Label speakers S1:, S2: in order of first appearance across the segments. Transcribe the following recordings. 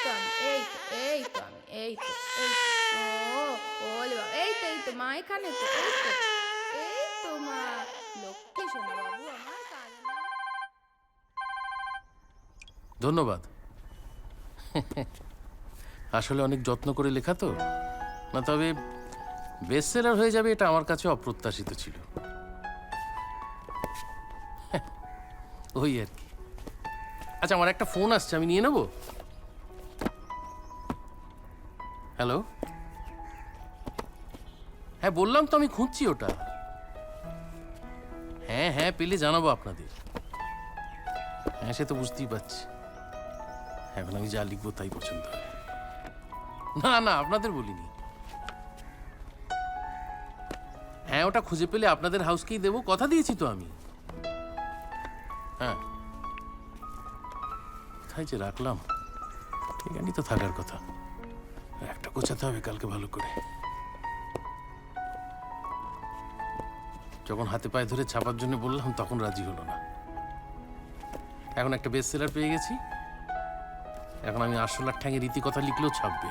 S1: তো আমি, এই তো ও ওলে বাবা, এই তো মা এখানে তো, এই তো মা, লক্ষ্মী সোনা বাবু আমার কাঁদে না।
S2: ধন্যবাদ। আসলে অনেক যত্ন করে লেখা তো না, তবে বেস্ট সেলার হয়ে যাবে এটা আমার কাছে অপ্রত্যাশিত ছিল। ওই আর কি। আচ্ছা, আমার একটা ফোন আসছে, আমি নিয়ে নেব। হ্যালো, হ্যাঁ বললাম তো আমি খুঁজছি ওটা। হ্যাঁ হ্যাঁ, পেলে জানাবো আপনাদের। হ্যাঁ, সে তো বুঝতেই পারছি। এখন আমি যা লিখবো তাই পছন্দ হয়। না না, আপনাদের বলিনি। হ্যাঁ, ওটা খুঁজে পেলে আপনাদের হাউসকেই দেবো, কথা দিয়েছি তো আমি। হ্যাঁ, কোথায় যে রাখলাম, এখানেই তো থাকার কথা। একটা গোছাতে হবে কালকে ভালো করে। যখন হাতে পায়ে ধরে ছাপার জন্য বললাম তখন রাজি হলো না। এখন একটা বেস্ট সেলার পেয়ে গেছি, এখন আমি আরশোলার ঠ্যাঙে রীতি কথা লিখলেও ছাপবে।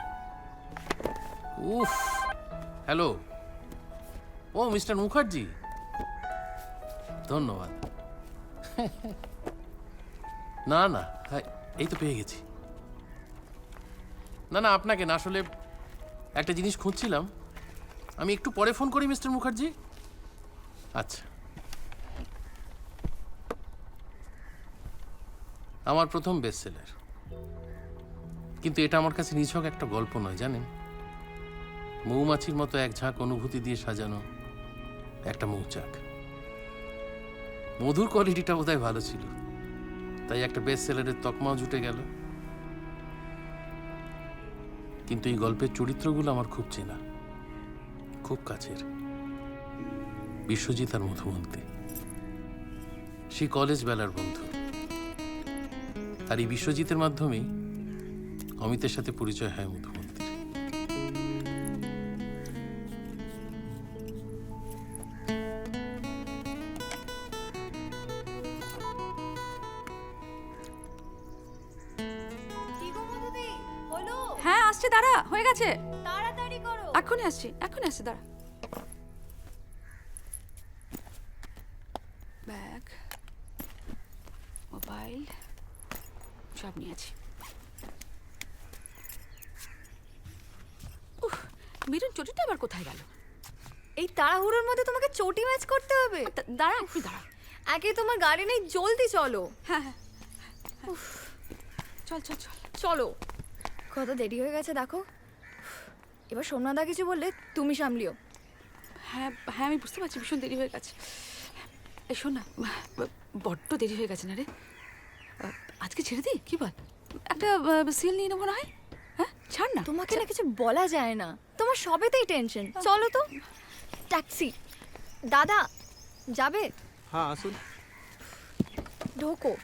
S2: উফ, হ্যালো, ও মিস্টার মুখার্জি, ধন্যবাদ। না না, এই তো পেয়ে গেছি। না না, আপনাকে না, আসলে একটা জিনিস খুঁজছিলাম। আমি একটু পরে ফোন করি মিস্টার মুখার্জি। আচ্ছা। আমার প্রথম বেস্ট সেলার, কিন্তু এটা আমার কাছে নিছক একটা গল্প নয়, জানেন। মৌমাছির মতো এক ঝাঁক অনুভূতি দিয়ে সাজানো একটা মৌচাক। মধুর কোয়ালিটিটা বোধহয় ভালো ছিল, তাই একটা বেস্ট সেলারের তকমাও জুটে গেল। কিন্তু এই গল্পের চরিত্রগুলো আমার খুব চেনা, খুব কাছের। বিশ্বজিৎ আর মধুমন্তী, সেই কলেজ বেলার বন্ধু। আর এই বিশ্বজিতের মাধ্যমেই অমিতের সাথে পরিচয় হয় মধুমন্তীর।
S3: হ্যাঁ আসছে, দাঁড়া, হয়ে গেছে।
S1: তাড়াতাড়ি করো।
S3: এখনই আসছে, দাঁড়া। ব্যাগ, মোবাইল সব নিয়েছি। উফ, মিরুন চটিটা আবার কোথায় গেল?
S4: এই তাড়াহুড়োর মধ্যে তোমাকে চটি ম্যাচ করতে হবে?
S3: দাঁড়া একটু দাঁড়া।
S4: একে তোমার গাড়ি নেই, জলদি চলো।
S3: হ্যাঁ হ্যাঁ, চল চল চল।
S4: চলো, কত দেরি হয়ে গেছে দেখো। এবার সোমনাথা কিছু বললে তুমি সামলিও।
S3: হ্যাঁ হ্যাঁ, আমি বুঝতে পারছি ভীষণ দেরি হয়ে গেছে। এই শোন না, বড্ড দেরি হয়ে গেছে না রে। আজকে ছেড়ে দিই, কি বল? একটা সিল নিয়ে নেবো না হয়? হ্যাঁ ছাড় না।
S4: তোমাকে না কিছু বলা যায় না, তোমার সবেতেই টেনশন। চলো তো। ট্যাক্সি দাদা যাবে?
S5: হ্যাঁ আসুন।
S4: ঢোকো।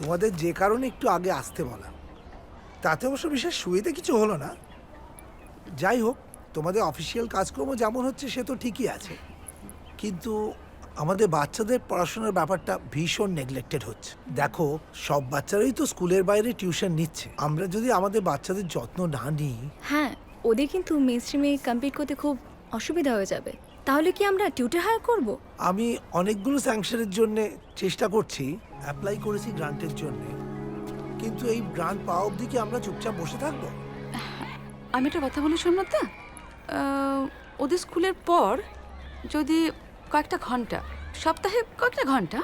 S6: তোমাদের যে কারণে একটু আগে আসতে বলা, তাতে অবশ্য বিশেষ সুবিধে কিছু হলো না। যাই হোক, তোমাদের অফিসিয়াল কাজকর্ম যেমন হচ্ছে সে তো ঠিকই আছে, কিন্তু আমাদের বাচ্চাদের পড়াশোনার ব্যাপারটা ভীষণ নেগলেক্টেড হচ্ছে। দেখো, সব বাচ্চারাই তো স্কুলের বাইরে টিউশন নিচ্ছে। আমরা যদি আমাদের বাচ্চাদের যত্ন না নিই।
S4: হ্যাঁ, ওদের কিন্তু মেন স্ট্রিমে কমপ্লিট করতে খুব অসুবিধা হয়ে যাবে। তাহলে কি আমরা টিউটর হায়ার করব?
S6: আমি অনেকগুলো স্যাংশনের জন্য চেষ্টা করছি, অ্যাপ্লাই করেছি গ্রান্টের জন্য, কিন্তু এই গ্রান্ট পাওয়া অবধি কি আমরা চুপচাপ বসে থাকবো?
S3: আমি একটা কথা বলি সোমনাথদা, ওদের স্কুলের পর যদি কয়েকটা ঘন্টা, সপ্তাহে কয়েকটা ঘন্টা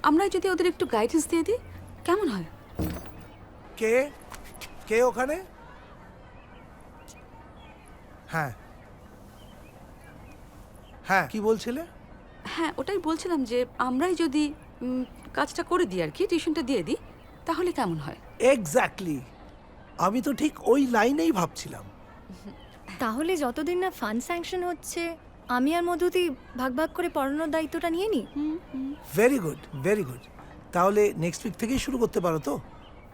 S3: আমরা যদি ওদের একটু গাইডেন্স দিয়ে দিই, কেমন হয়?
S6: কে কে ওখানে? হ্যাঁ হ্যাঁ, কি বলছিলে?
S3: হ্যাঁ ওটাই বলছিলাম যে আমরাই যদি কাজটা করে দিই আর কি, টিউশনটা দিয়ে দিই, তাহলে কেমন হয়?
S6: এক্স্যাক্টলি, আমি তো ঠিক ওই লাইনেই ভাবছিলাম।
S4: তাহলে যতদিন না ফান্ড স্যাংশন হচ্ছে, আমি আর মধুতি ভাগ ভাগ করে পড়ানোর দায়িত্বটা নিয়ে নিই।
S6: Very good, very good. তাহলে নেক্সট উইক থেকেই শুরু করতে পারো তো?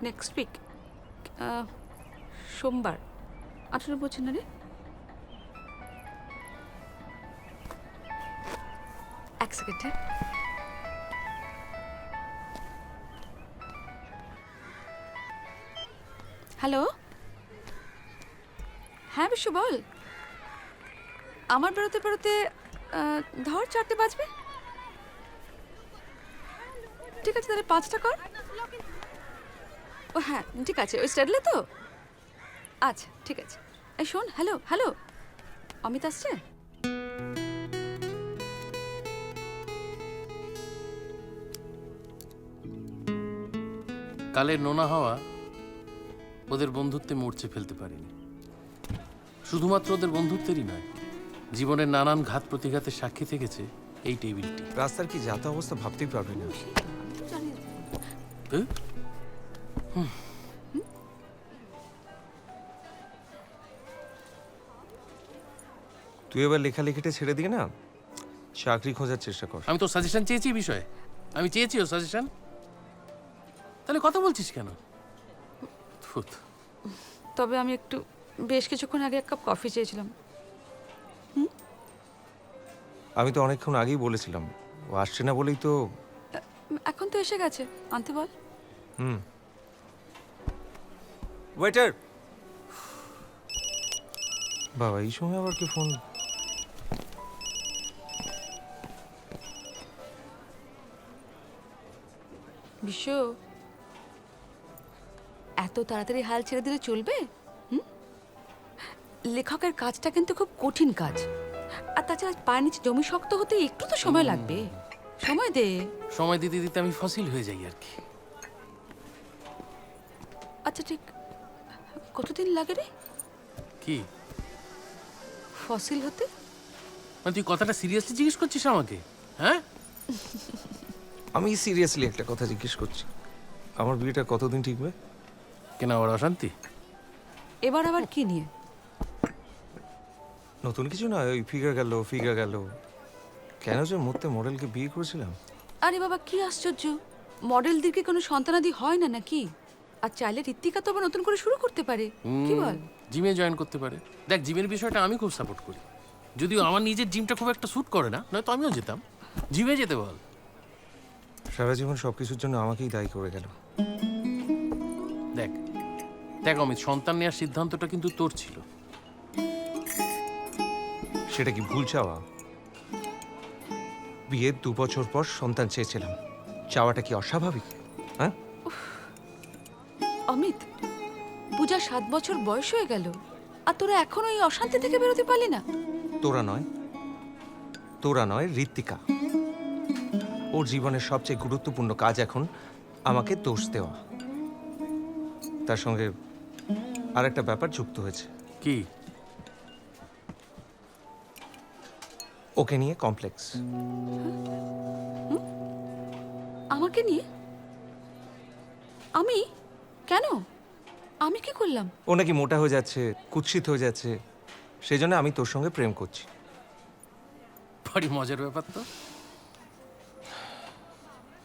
S3: নেক্সট উইক সোমবার 18 বলছেন না রে? এক সেকেন্ড, হ্যাঁ। হ্যালো, হ্যাঁ বিশু বল। আমার বেরোতে বেরোতে ধর 4টে বাজবে। ঠিক আছে, তাহলে 5টা কর। ও হ্যাঁ ঠিক আছে, ওই স্টেডলে তো। আচ্ছা ঠিক আছে। এই শোন, হ্যালো হ্যালো, অমিত আসছে?
S2: কালের নোনা হাওয়া ওদের বন্ধুত্বে মরচে ফেলতে পারেনি। শুধুমাত্র ওদের বন্ধুত্বেরই নয়, জীবনের নানান ঘাত প্রতিঘাতের সাক্ষী থেকেছে এই টেবিলটি।
S5: রাস্তার কি যাতা অবস্থা ভাবতেই পারবি না।
S2: এ?
S5: তুই এবার লেখালেখিটা ছেড়ে দিয়ে না চাকরি খোঁজার চেষ্টা কর।
S2: আমি তো সাজেশন চেয়েছি এই বিষয়ে, আমি চেয়েছি ও সাজেশন। তাহলে কথা বলছিস কেন? ধুৎ।
S3: তবে আমি একটু বেশ কিছুক্ষণ আগে 1 কাপ কফি চেয়েছিলাম।
S5: আমি তো অনেকক্ষণ আগেই বলেছিলাম, ও আসছে না বলেই তো।
S3: এখন তো এসে গেছে, আনতে বল।
S5: ওয়েটার! বাবা এই সময় আবার কি ফোন?
S3: বিশ্ব, এত তাড়াতাড়ি হাল ছেড়ে দিলে চলবে? লেখকের কাজটা কিন্তু খুব কঠিন কাজ। আর তাছাড়া পায়ের নিচে জমি শক্ত হতে একটু তো সময় লাগবে। সময় দে।
S2: সময় দিতে দিতে আমি ফসিল হয়ে যাই আর কি।
S3: আচ্ছা ঠিক কতদিন লাগে রে
S2: কি
S3: ফসিল হতে?
S2: মানে তুই কথাটা সিরিয়াসলি জিজ্ঞেস করছিস আমাকে? হ্যাঁ,
S5: আমি সিরিয়াসলি একটা কথা জিজ্ঞেস করছি, আমার বিয়েটা কতদিন টিকবে?
S2: কেন আবার অশান্তি?
S3: এবার আবার কি নিয়ে?
S5: নতুন কিছু না, ওই ফিগার গেল। কেন যে মরতে মডেলকে বিয়ে করেছিলাম।
S3: আরে বাবা কি আশ্চর্য, মডেলদেরকে কোনো সন্তানাদি হয় না নাকি? আর চাইলে ঋত্বিকা তো আবার নতুন করে শুরু করতে পারে, কি বল?
S2: জিমে জয়েন করতে পারে। দেখ, জিমের বিষয়টা আমি খুব সাপোর্ট করি, যদিও আমার নিজের জিমটা খুব একটা স্যুট করে না, নয়তো আমিও যেতাম। জিমে যেতে বল।
S5: সারা জীবন সবকিছুর জন্য আমাকেই দায়ী করে গেল।
S2: দেখ দেখ অমিত, সন্তান নেওয়ার সিদ্ধান্তটা কিন্তু তোর ছিল।
S5: সেটা কি ভুল চাওয়া? বিয়ের 2 বছর পর সন্তান চেয়েছিলাম, চাওয়াটা কি অস্বাভাবিক? হ্যাঁ
S3: অমিত, পূজা 7 বছর বয়স হয়ে গেল, আর তোরা এখনো এই অশান্তি থেকে বেরোতে পারলি না?
S5: তোরা নয় ঋত্বিকা। ওর জীবনের সবচেয়ে গুরুত্বপূর্ণ কাজ এখন আমাকে দোষ দেওয়া। তার সঙ্গে আরেকটা ব্যাপার যুক্ত হয়েছে।
S2: কি?
S5: ওকে নিয়ে কমপ্লেক্স।
S3: আমাকে নিয়ে? আমি কেন? আমি কি করলাম?
S5: ও নাকি মোটা হয়ে যাচ্ছে, কুৎসিত হয়ে যাচ্ছে, সেই জন্য আমি তোর সঙ্গে প্রেম করছি।
S2: বড়ি মজার ব্যাপার তো।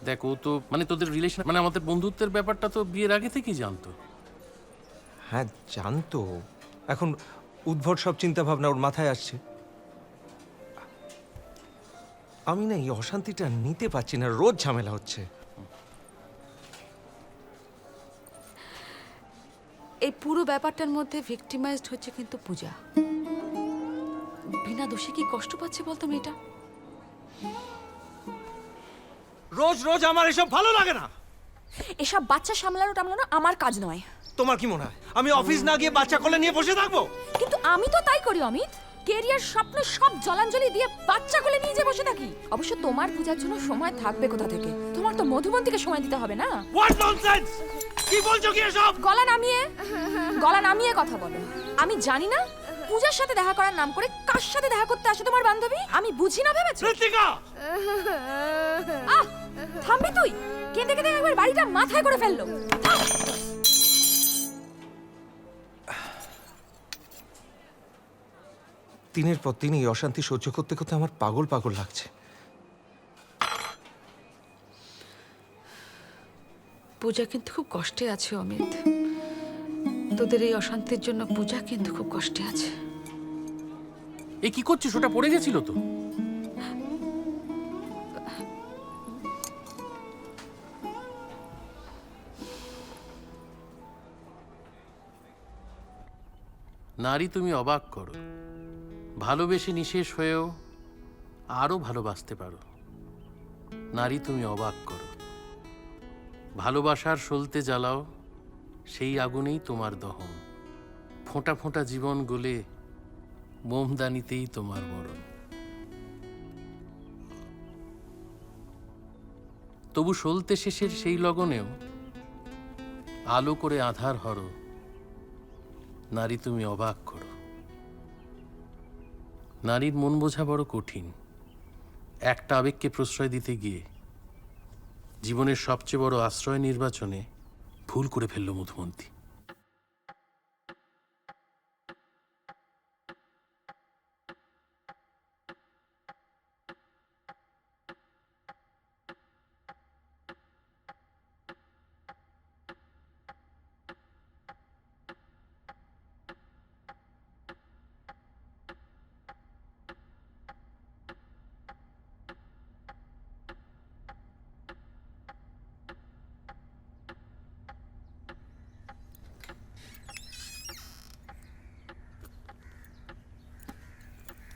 S2: দেখ, ও তো মানে তোদের রিলেশন, মানে আমাদের বন্ধুত্বের ব্যাপারটা তো বিয়ের আগে থেকেই জানতো।
S5: হ্যাঁ জানতো, এখন উদ্ভট সব চিন্তা ভাবনা ওর মাথায় আসছে। আমি না এই অশান্তিটা নিতে পারছি না, রোজ ঝামেলা হচ্ছে।
S3: এই পুরো ব্যাপারটার মধ্যে ভিক্টিমাইজড হচ্ছে কিন্তু পূজা। বিনা দোষে কি কষ্ট পাচ্ছে বলতো মেয়েটা?
S5: রোজ রোজ আমার এসব ভালো লাগে না।
S4: এসব বাচ্চা সামলানো টামলানো আমার কাজ নয়।
S5: তোমার কি মনে হয় আমি অফিস না গিয়ে বাচ্চা কোলে নিয়ে বসে থাকবো?
S4: কিন্তু আমি তো তাই করি অমিত। কেরিয়ার স্বপ্ন সব জলাঞ্জলি দিয়ে বাচ্চা কোলে নিয়ে যে বসে থাকি। অবশ্য তোমার পূজার জন্য সময় থাকবে কোথা থেকে? তোমার তো মধুবন্তীকে সময় দিতে হবে না?
S5: What nonsense! কি বলছো কি এসব?
S4: গলা নামিয়ে কথা বলো। আমি জানি না পূজার সাথে দেখা করার নাম করে কার সাথে দেখা করতে আসে তোমার বান্ধবী। আমি বুঝি না ভেবেছো?
S5: ঋত্বিকা!
S4: থামবি তুই? কেঁদে কেঁদে একবার বাড়িটা মাথায় করে ফেললো।
S5: দিনের পর দিন এই অশান্তি সহ্য করতে করতে আমার পাগল পাগল লাগছে।
S3: পূজা কিন্তু খুব কষ্টে আছে অমিত। তোদের এই অশান্তির জন্য পূজা কিন্তু খুব কষ্টে আছে।
S2: এ কি করছিস? ওটা পড়ে গেছিল তো। নারী তুমি অবাক করো, ভালোবেসে নিঃশেষ হয়েও আরো ভালোবাসতে পারো। নারী তুমি অবাক করো, ভালোবাসার সলতে জ্বালাও, সেই আগুনেই তোমার দহন। ফোঁটা ফোঁটা জীবন গলে মোমদানিতেই তোমার মরণ। তবু সলতে শেষের সেই লগনেও আলো করে আধার হরো। নারী তুমি অবাক করো। নারীর মন বোঝা বড় কঠিন। একটা আবেগকে প্রশ্রয় দিতে গিয়ে জীবনের সবচেয়ে বড় আশ্রয় নির্বাচনে ভুল করে ফেলল মধুমন্তী।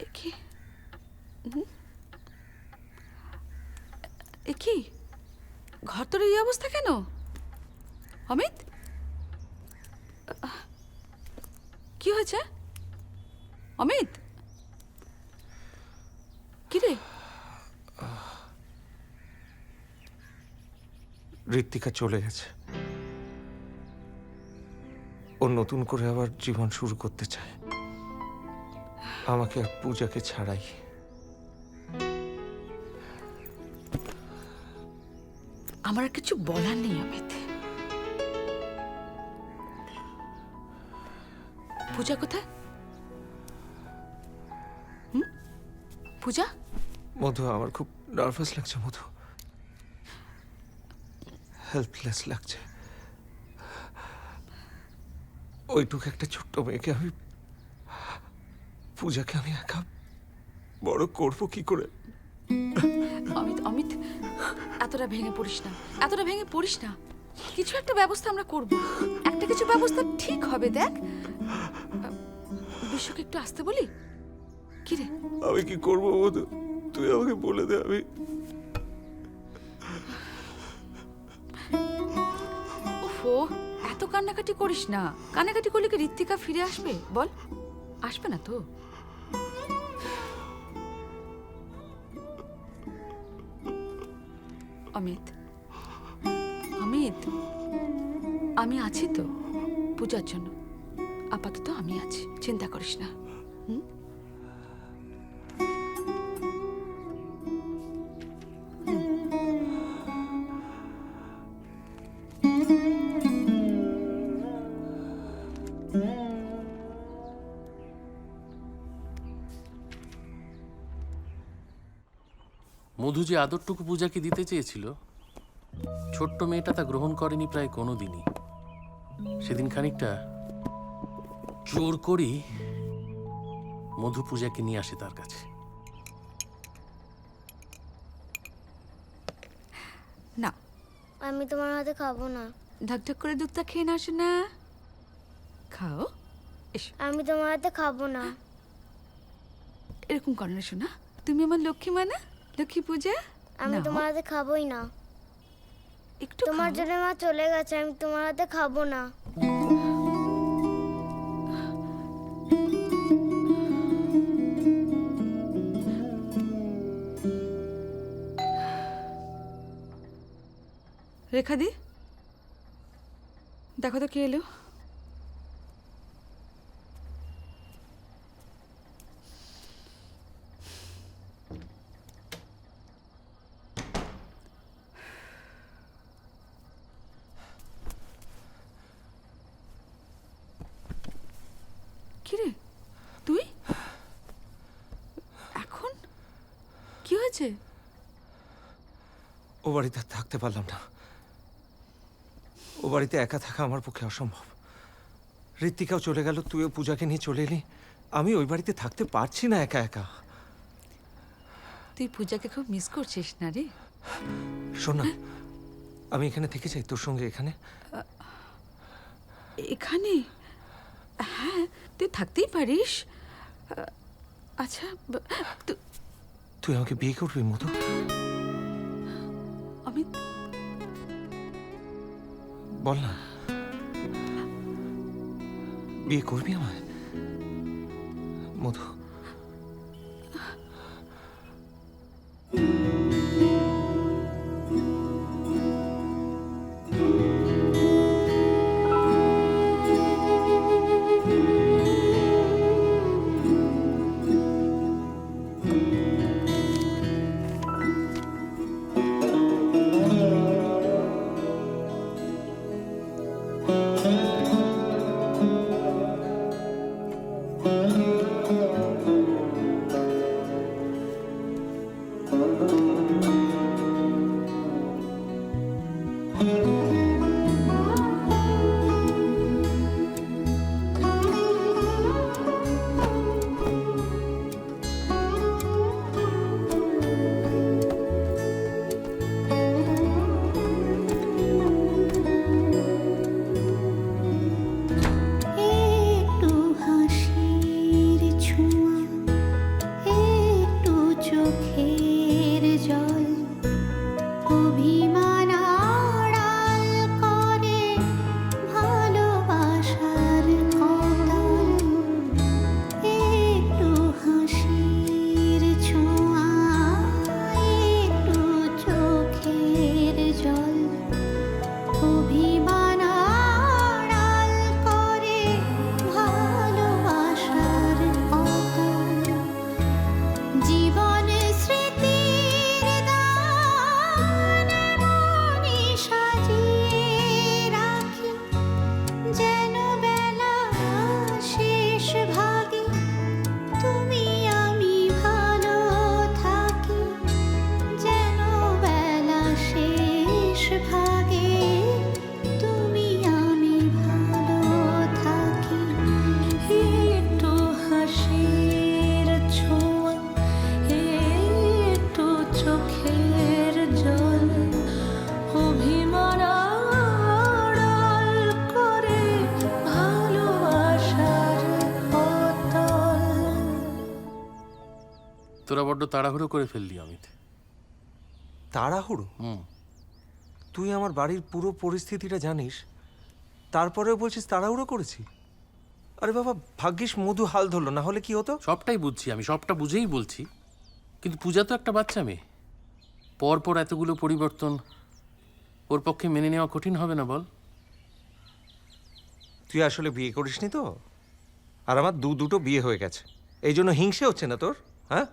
S3: এ কি? এ কি? ঘর তোর এই অবস্থা কেন অমিত? কি হয়েছে অমিত? কি রে?
S5: ঋত্বিকা চলে গেছে। ও নতুন করে আবার জীবন শুরু করতে চায়, আমাকে আর পূজাকে ছাড়াই।
S3: আমার আর কিছু বলার নেই অমিত। পূজা কোথায়? পূজা?
S5: মধু, আমার খুব নার্ভাস লাগছে মধু, হেল্পলেস লাগছে। ওইটুকু একটা ছোট্ট মেয়েকে আমি, পূজাকে আমি একা বড় করবো কি করে?
S3: অমিত অমিত, এতটা ভেঙে পড়িস না, এতটা ভেঙে পড়িস না। কিছু একটা ব্যবস্থা আমরা করব, একটা কিছু ব্যবস্থা ঠিক হবে। দেখ, বিশ্বকে একটু আসতে বলি। কি রে?
S5: আমি কি করবো মধু, তুই আমাকে বলে দে। আমি
S3: ওফো, এত কান্নাকাটি করিস না। কান্নাকাটি করলে কি ঋত্বিকা ফিরে আসবে বল? আসবে না তো। অমিত অমিত, আমি আছি তো পূজার জন্য। আপাতত আমি আছি, চিন্তা করিস না।
S2: মধু যে আদরটুকু পূজাকে দিতে চেয়েছিল, ছোট্ট মেয়েটা তা গ্রহণ করেনি প্রায় কোনোদিনই। সেদিন খানিকটা জোর করেই মধু পূজাকে নিয়ে আসে তার কাছে।
S3: না,
S7: আমি তোমার হাতে খাবো না।
S3: ঢকঢক করে দুধটা খেয়ে না আসো না। খাও, এসো।
S7: আমি তোমার হাতে খাবো না।
S3: এরকম করো না শোনা, তুমি আমার লক্ষ্মী মা না? লক্ষ্মী পূজা।
S7: আমি
S3: নাও,
S7: তোমার হাতে খাবোই না।
S3: একটু
S7: তোমার
S3: খাও।
S7: জন্য মা চলে গেছে, আমি তোমার হাতে খাবো না।
S3: রেখা দি, দেখো তো কে এলো। কিরে তুই এখন? কি হয়েছে?
S5: ও বাড়িতে আর থাকতে পারলাম না। ও বাড়িতে একা থাকা আমার পক্ষে অসম্ভব। ঋত্বিকাও চলে গেল, তুইও পূজাকে নিয়ে চলে এলি। আমি ওই বাড়িতে থাকতে পারছি না একা একা।
S3: তুই পূজাকে খুব মিস করছিস না রে?
S5: শোন না, আমি এখানে থেকে যাই তোর সঙ্গে। এখানে
S3: এখানে? হ্যাঁ, তুই থাকতেই পারিস। আচ্ছা,
S5: তুই আমাকে বিয়ে করবি মধু?
S3: অমিত,
S5: বল না, বিয়ে করবি আমায় মধু?
S8: একটু হাসির ছোঁয়া, একটু চোখের জল, অভিমান আড়াল করে ভালোবাসার কতল। একটু হাসির ছোঁয়া, একটু চোখের জল, অভিমান আড়াল করে ভালোবাসার অতল। জীবন স্মৃতির দান এমনই সাজিয়ে রাখি, যেন বেলা শেষ ভাগে তুমি আমি ভালো থাকি, যেন বেলা শেষ ভাগে তুমি আমি ভালো থাকি। একটু হাসির ছোঁয়া, একটু চোখের জল, অভিমান আড়াল করে ভালোবাসার অতল।
S2: তোরা বড্ড তাড়াহুড়ো করে ফেললি অমিত।
S5: তাড়াহুড়ো? তুই আমার বাড়ির পুরো পরিস্থিতিটা জানিস, তারপরেও বলছিস তাড়াহুড়ো করেছি? আরে বাবা, ভাগ্যিস মধু হাল ধরলো, না হলে কি হতো?
S2: সবটাই বুঝছি, আমি সবটা বুঝেই বলছি, কিন্তু পূজা তো একটা বাচ্চা মেয়ে। পরপর এতগুলো পরিবর্তন ওর পক্ষে মেনে নেওয়া কঠিন হবে না বল?
S5: তুই আসলে বিয়ে করিসনি তো, আর আমার দুটো বিয়ে হয়ে গেছে, এই জন্য হিংসে হচ্ছে না তোর? হ্যাঁ,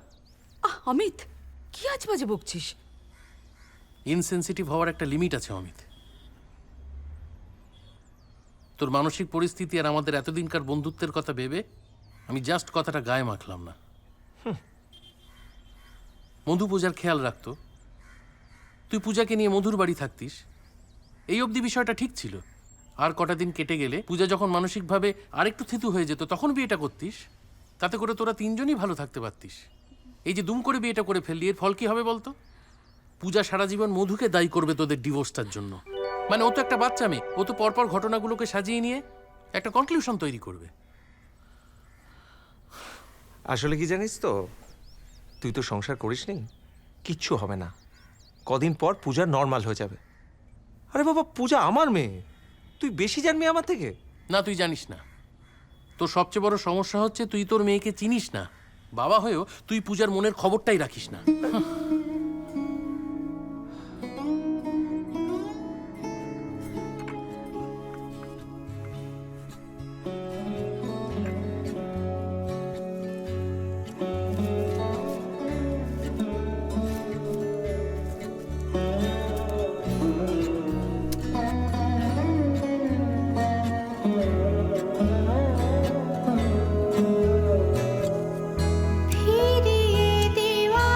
S3: অমিত, কি আজ বাজে বকছিস?
S2: ইনসেনসিটিভ হওয়ার একটা লিমিট আছে অমিত। তোর মানসিক পরিস্থিতি আর আমাদের এতদিনকার বন্ধুত্বের কথা ভেবে আমি জাস্ট কথাটা গায়ে মাখলাম না। মধু পূজার খেয়াল রাখতো, তুই পূজাকে নিয়ে মধুর বাড়ি থাকতিস, এই অবধি বিষয়টা ঠিক ছিল। আর কটা দিন কেটে গেলে পূজা যখন মানসিকভাবে আরেকটু থিতু হয়ে যেত তখন বিয়েটা করতিস, তাতে করে তোরা তিনজনই ভালো থাকতে পারতিস। এই যে দুম করে বিয়েটা করে ফেললি, এর ফল কি হবে বলতো? পূজা সারা জীবন মধুকে দায়ী করবে তোদের ডিভোর্সটার জন্য। মানে ও তো একটা বাচ্চা মেয়ে, ও তো পরপর ঘটনাগুলোকে সাজিয়ে নিয়ে একটা কনক্লুশন তৈরি করবে।
S5: আসলে কি জানিস তো, তুই তো সংসার করিসনি, কিচ্ছু হবে না, কদিন পর পূজা নর্মাল হয়ে যাবে। আরে বাবা, পূজা আমার মেয়ে, তুই বেশি জানবি আমার থেকে।
S2: না, তুই জানিস না। তোর সবচেয়ে বড় সমস্যা হচ্ছে তুই তোর মেয়েকে চিনিস না। বাবা হয়েও তুই পূজার মনের খবরটাই রাখিস না।
S8: ফিরিয়ে দেওয়া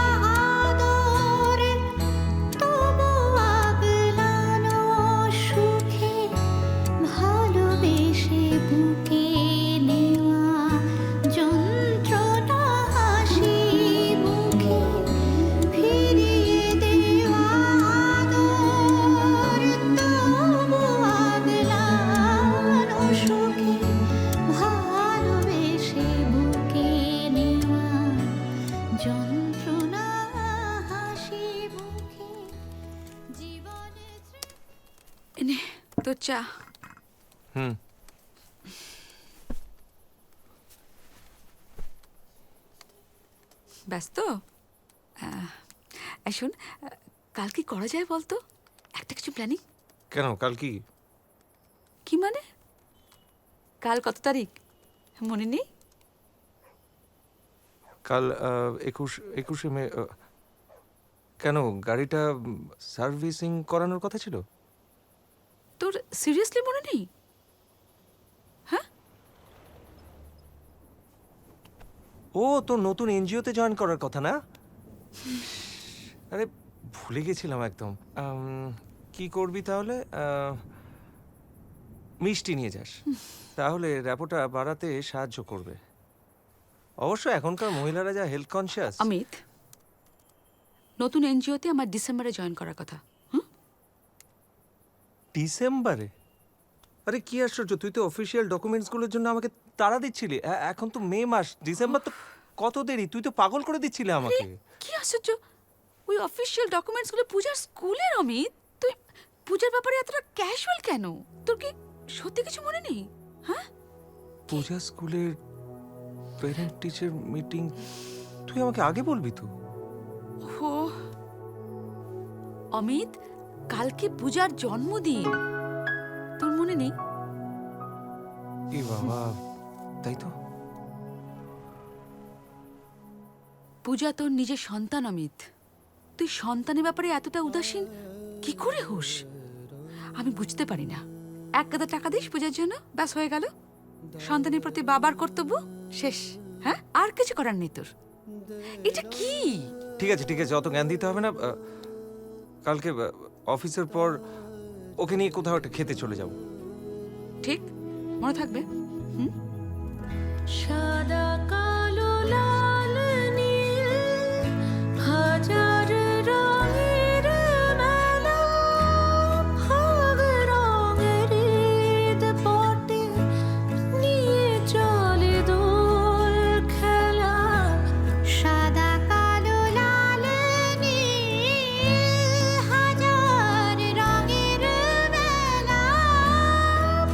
S3: এনে তোর চা।
S5: হুম।
S3: ব্যস্ত? শোন, কাল কি করা যায় বলতো? একটা কিছু প্ল্যানিং।
S5: কেন, কাল কি?
S3: কি মানে? কাল কত তারিখ মনে নেই?
S5: কাল 21শে মে। কেন, গাড়িটা সার্ভিসিং করানোর কথা ছিল?
S3: তোর সিরিয়াসলি মনে নেই? হ্যাঁ,
S5: ও তোর নতুন এনজিওতে জয়েন করার কথা না? আরে ভুলে গেছিলাম একদম। কি করবি তাহলে? মিষ্টি নিয়ে যাস, তাহলে র্যাপোটা বাড়াতে সাহায্য করবে। অবশ্য এখনকার মহিলারা যা হেলথ কনসিয়াস।
S3: অমিত, নতুন এনজিওতে আমার ডিসেম্বরে জয়েন করার কথা।
S5: ডিসেম্বরে? আরে কি আশ্চর্য, তুই তো অফিসিয়াল ডকুমেন্টসগুলোর জন্য আমাকে তাড়া দিচ্ছিলি। এখন তো মে মাস, ডিসেম্বর তো কত দেরি, তুই তো পাগল করে দিচ্ছিলি আমাকে।
S3: কি আশ্চর্য, ওই অফিসিয়াল ডকুমেন্টসগুলো পূজার স্কুলের। অমিত, তুই পূজার ব্যাপারে এতটা ক্যাজুয়াল কেন? তোর কি সত্যি কিছু মনে নেই? হ্যাঁ,
S5: পূজা স্কুলের প্যারেন্ট টিচার মিটিং, তুই আমাকে আগে বলবি তো।
S3: ও অমিত, কালকে পূজার জন্মদিন, তোর মনে নেই?
S5: এ বাবা, তাই তো।
S3: পূজা তোর নিজের সন্তান। অমিত, তুই সন্তানের ব্যাপারে এতটা উদাসীন কি করে হোস? আমি বুঝতে পারি না। এক গাদা টাকা দিস পূজার জন্য, ব্যাস হয়ে গেল। সন্তানের প্রতি বাবার কর্তব্য শেষ। হ্যাঁ, আর কিছু করার নেই তোর। এটা কি?
S5: ঠিক আছে ঠিক আছে, অত জ্ঞান দিতে হবে না। কালকে অফিসের পর ওকে নিয়ে কোথাও একটা খেতে চলে যাব।
S3: ঠিক মনে থাকবে?
S8: সাদা কালো লাল নীল হাজার রঙের মেলা, ভাগ রঙের ঈদ পটে নিয়ে চলে দোল খেলা। সাদা কালো লাল নীল হাজার রঙের মেলা,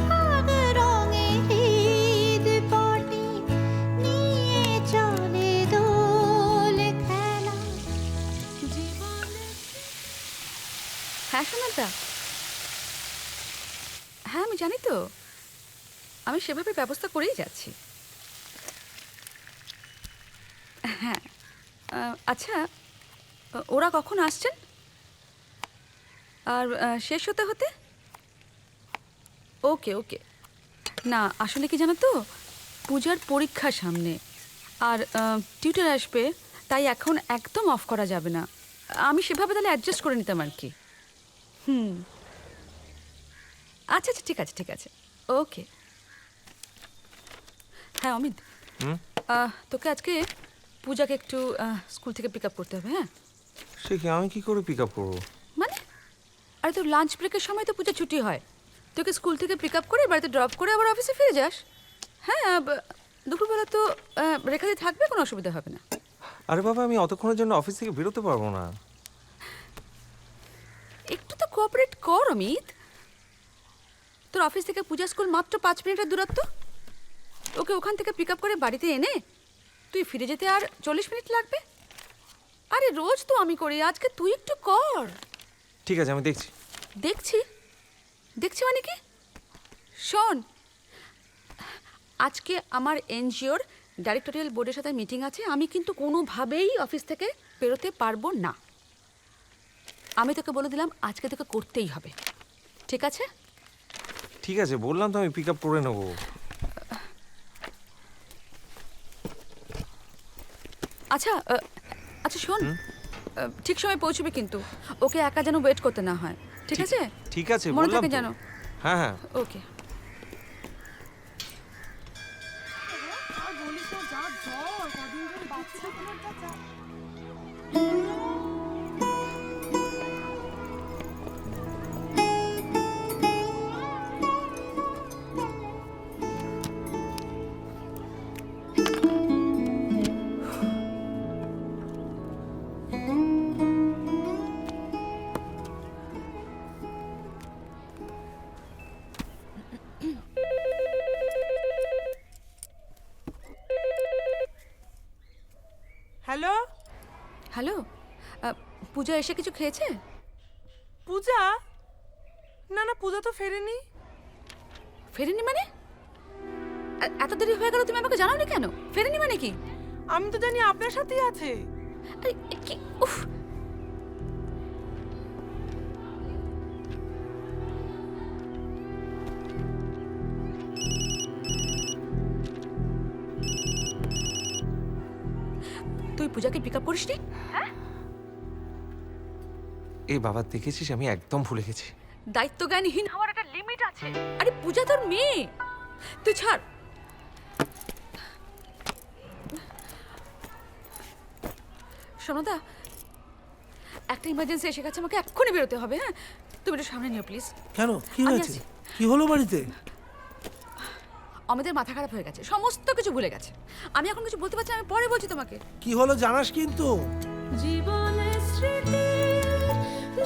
S8: ভাগ রঙের ঈদ পটে নিয়ে চলে দোল খেলা।
S3: হ্যাঁ সোনালদা, হ্যাঁ আমি জানি তো, আমি সেভাবে ব্যবস্থা করেই যাচ্ছি। হ্যাঁ, আচ্ছা, ওরা কখন আসছেন? আর শেষ হতে হতে? ওকে ওকে। না আসলে কি জানো তো, পূজার পরীক্ষা সামনে, আর টিউটর আসবে, তাই এখন একদম অফ করা যাবে না। আমি সেভাবে তাহলে অ্যাডজাস্ট করে নিতাম আর কি। আচ্ছা আচ্ছা, ঠিক আছে ঠিক আছে, ওকে। হ্যাঁ অমিত, তোকে আজকে পূজাকে একটু স্কুল থেকে পিক আপ করতে হবে। হ্যাঁ,
S5: সে কি, আমি কি করে পিক আপ করবো?
S3: মানে আরে তোর লাঞ্চ ব্রেকের সময় তো পূজা ছুটি হয়, তোকে স্কুল থেকে পিক আপ করে বাড়িতে ড্রপ করে আবার অফিসে ফিরে যাস। হ্যাঁ, দুপুরবেলা তো রেখাতে থাকবে, কোনো অসুবিধা হবে না।
S5: আরে বাবা, আমি অতক্ষণের জন্য অফিস থেকে বেরোতে পারবো না।
S3: একটু তো কোঅপারেট কর অমিত। তোর অফিস থেকে পূজা স্কুল মাত্র 5 মিনিটের দূরত্ব। ওকে ওখান থেকে পিক আপ করে বাড়িতে এনে তুই ফিরে যেতে আর 40 মিনিট লাগবে। আরে রোজ তো আমি করি, আজকে তুই একটু কর।
S5: ঠিক আছে, আমি দেখছি।
S3: দেখছি দেখছি মানে কি? শোন, আজকে আমার এনজিওর ডাইরেক্টরিয়াল বোর্ডের সাথে মিটিং আছে, আমি কিন্তু কোনোভাবেই অফিস থেকে বেরোতে পারবো না। আমি তোকে বলে দিলাম, আজকে তোকে করতেই হবে, ঠিক আছে?
S5: ঠিক আছে, বললাম তো আমি পিক আপ করে নেবো।
S3: আচ্ছা আচ্ছা শোন, ঠিক সময় পৌঁছবে কিন্তু, ওকে একা যেন ওয়েট করতে না হয়, ঠিক আছে?
S5: ঠিক আছে,
S3: মনে
S5: বললাম
S3: থাকে
S5: তো।
S3: যেন।
S5: হ্যাঁ হ্যাঁ।
S3: ওকে। পূজা এসে কিছু খেয়েছে?
S9: পূজা? না না, পূজা তো ফেরেনি।
S3: ফেরেনি মানে? এত দেরি হয়ে গেল, তুমি আমাকে জানাওনি কেন? ফেরেনি মানে কি?
S9: আমি তো জানি আপনার সাথেই আছে।
S3: আরে কি, উফ। তুই পূজাকে পিক আপ করিসনি?
S5: এই বাবা, দেখেছিস আমি একদম ভুলে গেছি।
S3: দায়িত্বজ্ঞানহীন হওয়ার একটা লিমিট আছে। আরে পূজা তোর মেয়ে, তুই ছাড়। সোনদা, একটা ইমার্জেন্সি এসে গেছে, আমাকে এক্ষুনি বেরোতে হবে। হ্যাঁ, তুমি একটু সামনে নিও প্লিজ।
S6: কেন, কি
S3: আমি
S6: হয়েছে?
S3: আছি।
S6: কি হলো বাড়িতে?
S3: আমাদের মাথা খারাপ হয়ে গেছে, সমস্ত কিছু ভুলে গেছে। আমি এখন কিছু বলতে পারছি না, আমি পরে বলছি তোমাকে।
S6: কি হলো জানাস কিন্তু।
S8: জীবনের স্মৃতি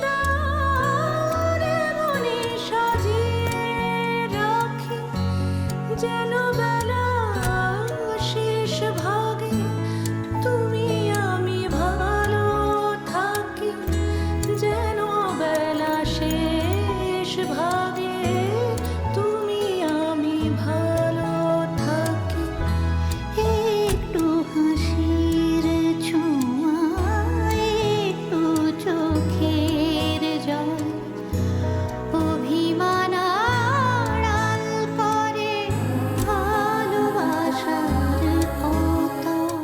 S8: দাঁড়ে মনে সাজিয়ে রাখি, যেন বেলা শেষ ভাগে তুমি আমি ভালো থাকি, যেন বেলা শেষ ভাগে তুমি আমি ভালো থাকি। একটু হাসির ছোঁয়া, একটু চোখের জল, অভিমান আড়াল করে ভালোবাসার অতল।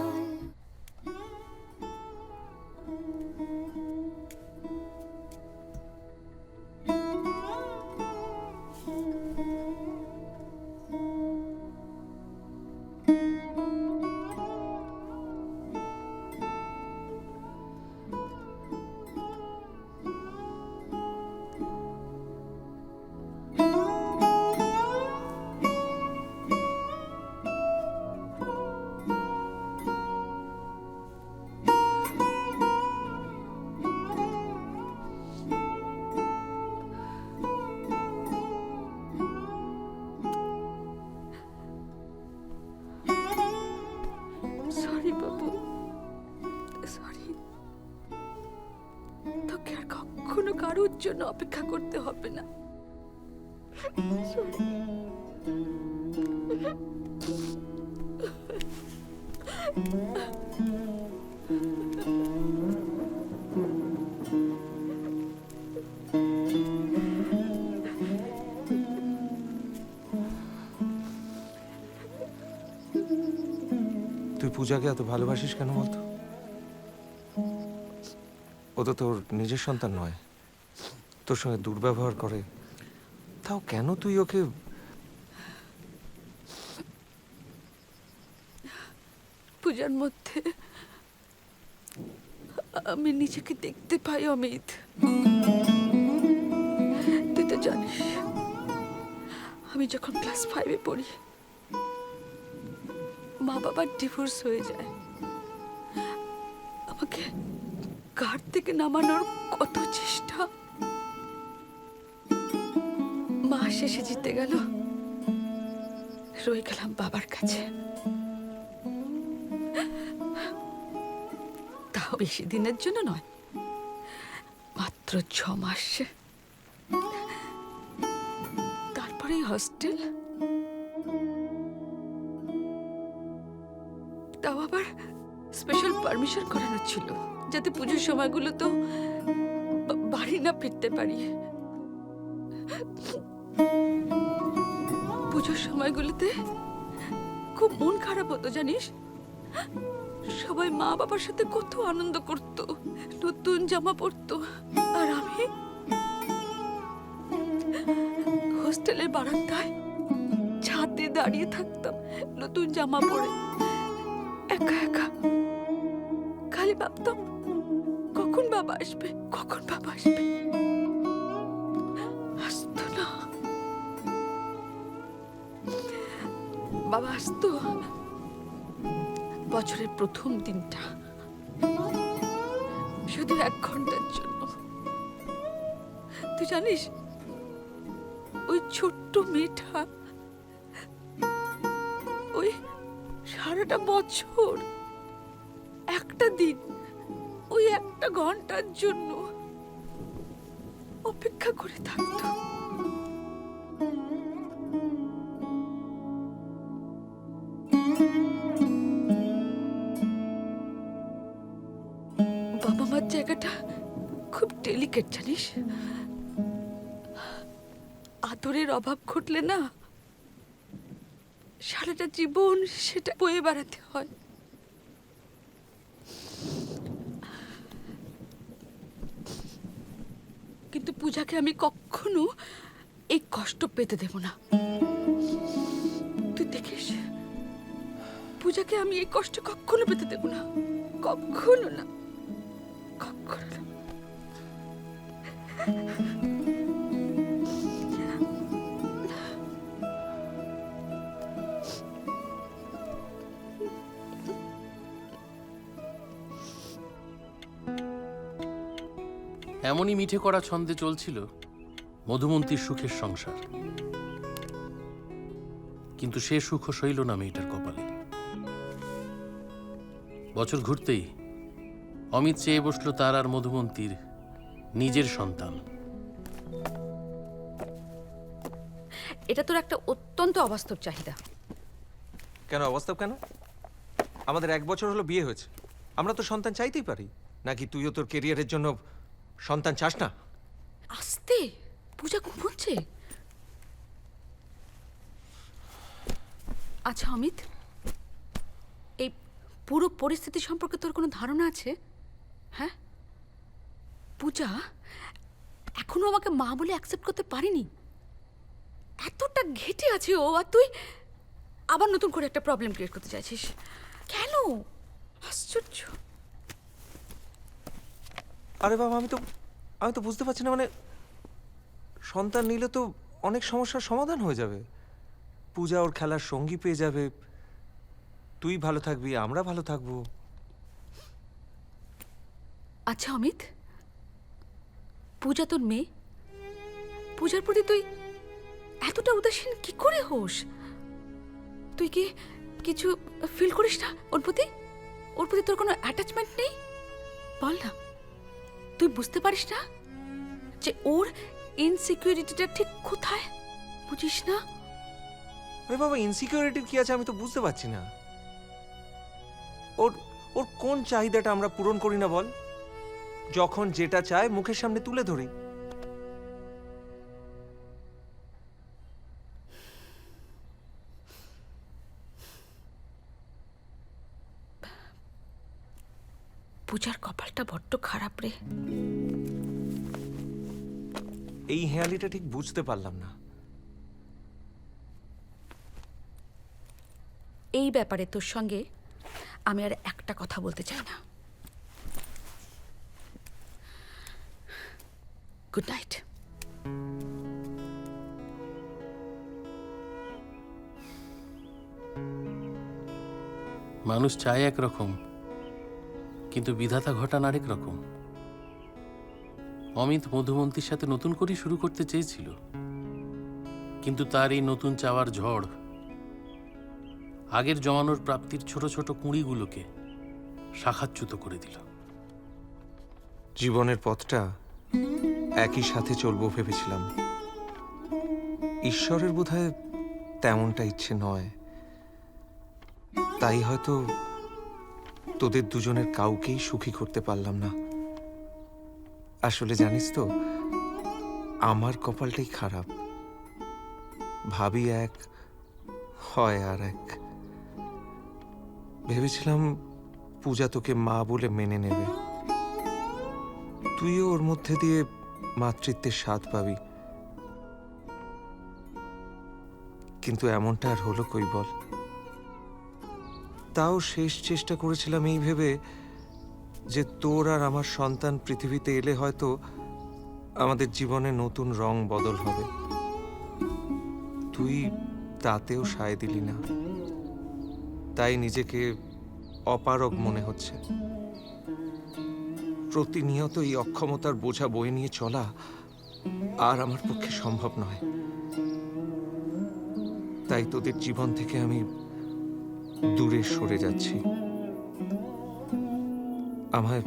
S3: সরি বাবু, সরি। তোকে আর কখনো কারোর জন্য অপেক্ষা করতে হবে না। Sorry.
S5: তুই পূজাকে এত ভালোবাসিস কেন বলতো? ও তো তোর নিজের সন্তান নয়, তোর সঙ্গে দুর্ব্যবহার করে, তাও কেন তুই ওকে?
S3: পূজার মধ্যে আমি নিজেকে দেখতে পাই অমিত। তুই তো জানিস আমি যখন ক্লাস 5-এ পড়ি মা বাবার ডিভোর্স হয়ে যায়। আমাকে ঘাট থেকে নামানোর কত চেষ্টা, মা শেষে জিতে গেল, রয়ে গেলাম বাবার কাছে। তাও বেশি দিনের জন্য নয়, মাত্র 6 মাস। তারপরে হস্টেল, তাও আবার স্পেশাল পারমিশন করানো ছিল যাতে পুজোর সময়গুলো তো বাড়ি না ফিরতে পারি। পুজোর সময়গুলোতে খুব মন খারাপ হতো জানিস। সবাই মা বাবার সাথে কত আনন্দ করত, নতুন জামা পরতো, আর আমি হোস্টেলের বারান্দায় ছাদে দাঁড়িয়ে থাকতাম নতুন জামা পরে, একা একা। খালি ভাবতাম কখন বাবা আসবে, কখন বাবা আসবে। আসতো না। বাবা আসতো বছরের প্রথম দিনটা, শুধু 1 ঘন্টার জন্য। তুই জানিস ওই ছোট্ট মেয়েটা ওই সারাটা বছর একটা দিন ওই একটা ঘন্টার জন্য অপেক্ষা করে থাকতো। বাবা মার জায়গাটা খুব ডেলিকেট জানিস, আদরের অভাব ঘটলে না সারাটা জীবন সেটা বয়ে বেড়াতে হয়। কিন্তু পূজাকে আমি কখনো এই কষ্ট পেতে দেব না। তুই দেখিস, পূজাকে আমি এই কষ্ট কখনো পেতে দেব না, কখনো না, কখনো না।
S2: এমনই মিঠে করা ছন্দে চলছিল মধুমন্তীর সুখের সংসার, কিন্তু সে সুখ সইল না মেয়েটার কপালে। বছর ঘুরতেই অমিত চেয়ে বসলো তার আর মধুমন্তীর নিজের সন্তান।
S3: এটা তোর একটা অত্যন্ত অবাস্তব চাহিদা।
S5: কেন অবাস্তব কেন? আমাদের 1 বছর হলো বিয়ে হয়েছে, আমরা তো সন্তান চাইতেই পারি। নাকি তুইও তোর কেরিয়ারের জন্য সন্তান চাস না?
S3: আস্তে, পূজা ঘুমোচ্ছে। আচ্ছা অমিত, এই পুরো পরিস্থিতি সম্পর্কে তোর কোনো ধারণা আছে? হ্যাঁ, পূজা এখনো আমাকে মা বলে অ্যাকসেপ্ট করতে পারিনি। এতটা ঘেটে আছে ও, আর তুই আবার নতুন করে একটা প্রবলেম ক্রিয়েট করতে চাইছিস কেন? আশ্চর্য।
S5: আরে বাবা, আমি তো বুঝতে পারছি না, মানে সন্তান নিলে তো অনেক সমস্যার সমাধান হয়ে যাবে। পূজা ওর খেলার সঙ্গী পেয়ে যাবে, তুই ভালো থাকবি, আমরা ভালো থাকবো।
S3: আচ্ছা অমিত, পূজা তোর মেয়ে, পূজার প্রতি তুই এতটা উদাসীন কি করে হোস? তুই কি কিছু ফিল করিস না ওর প্রতি? ওর প্রতি তোর কোনো অ্যাটাচমেন্ট নেই? বল না, তুই বুঝতে পারিস না যে ওর ইনসিকিউরিটিটা ঠিক কোথায়? বুঝিস না?
S5: আরে বাবা, ইনসিকিউরিটির কি আছে আমি তো বুঝতে পারছি না। ওর ওর কোন চাহিদাটা আমরা পূরণ করি না বল? যখন যেটা চায় মুখের সামনে তুলে ধরি।
S3: পূজার কপালটা বড্ড খারাপ রে।
S5: এই হেয়ালিটা ঠিক বুঝতে পারলাম না।
S3: এই ব্যাপারে তোর সঙ্গে আমি আর একটা কথা বলতে চাই না। Good night.
S2: মানুষ চায় একরকম, কিন্তু বিধাতা ঘটান আরেক রকম। অমিত মধুমন্তীর সাথে নতুন করে শুরু করতে চেয়েছিল, কিন্তু তার এই নতুন চাওয়ার ঝড় আগের জমানোর প্রাপ্তির ছোট ছোট কুঁড়িগুলোকে শাখাচ্যুত করে দিল।
S5: জীবনের পথটা একই সাথে চলবো ভেবেছিলাম। ঈশ্বরের বোধহয় তেমনটা ইচ্ছে নয়, তাই হয়তো তোদের দুজনের কাউকেই সুখী করতে পারলাম না। আসলে জানিস তো, আমার কপালটাই খারাপ। ভাবি এক, হয় আর এক। ভেবেছিলাম পূজা তোকে মা বলে মেনে নেবে, তুইও ওর মধ্যে দিয়ে মাতৃত্বের স্বাদ পাবি। কিন্তু এমনটা আর হলো কই বল? তাও শেষ চেষ্টা করেছিলাম এই ভেবে যে তোর আর আমার সন্তান পৃথিবীতে এলে হয়তো আমাদের জীবনে নতুন রং বদল হবে। তুই তাতেও সায় দিলি না, তাই নিজেকে অপারগ মনে হচ্ছে। প্রতিনিয়ত এই অক্ষমতার বোঝা বয়ে নিয়ে চলা আর আমার পক্ষে সম্ভব নয়। তাই তোদের জীবন থেকে আমি দূরে সরে যাচ্ছি। আমায়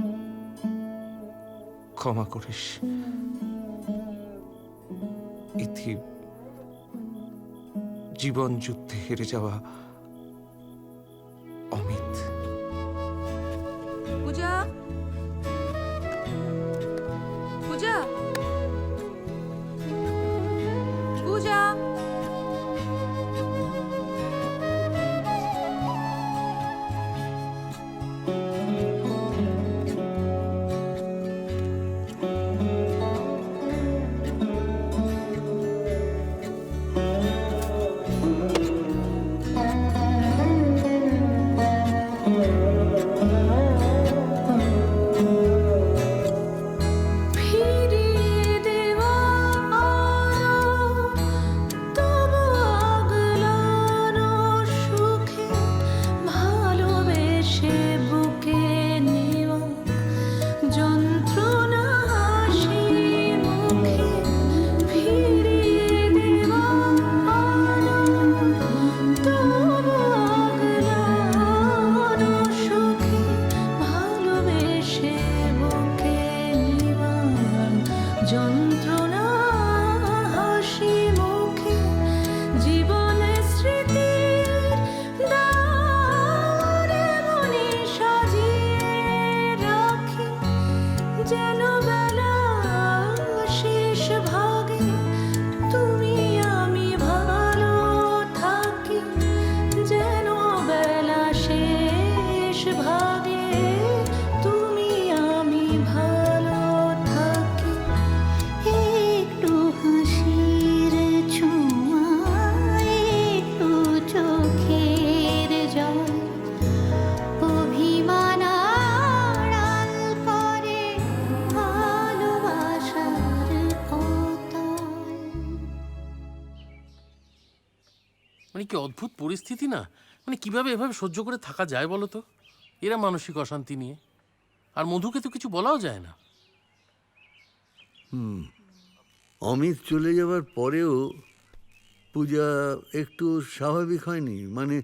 S5: ক্ষমা করিস। ইতি জীবন যুদ্ধে হেরে যাওয়া অমিত।
S3: পূজা, পূজা, পূজা।
S8: ফিরিয়ে দেওয়া আলো, তবু আগলানো সুখে, ভালোবেসে বুকে নেওয়া যন্ত্রণা হাসি মুখে। ফিরিয়ে দেওয়া আলো, তবু আগলানো সুখে, ভালোবেসে বুকে নেওয়া যন্ত্রণা হাসি মুখে। জীবনের স্মৃতির দ্বারে মনে সাজিয়ে রাখি, যেন বেলা শেষ ভাগে তুমি আমি ভালো থাকি, যেন বেলা শেষ ভাগে তুমি আমি ভালো থাকি। একটু হাসির ছোঁয়া, একটু চোখের জল, অভিমান আড়াল করে ভালোবাসার অতল।
S2: মানে কি অদ্ভুত পরিস্থিতি না? মানে কিভাবে এভাবে সহ্য করে থাকা যায় বলো তো? এরা মানসিক অশান্তি নিয়ে, আর মধুকে তো কিছু বলাও যায় না।
S10: অমিত চলে যাওয়ার পরেও পূজা একটু স্বাভাবিক হয়নি। মানে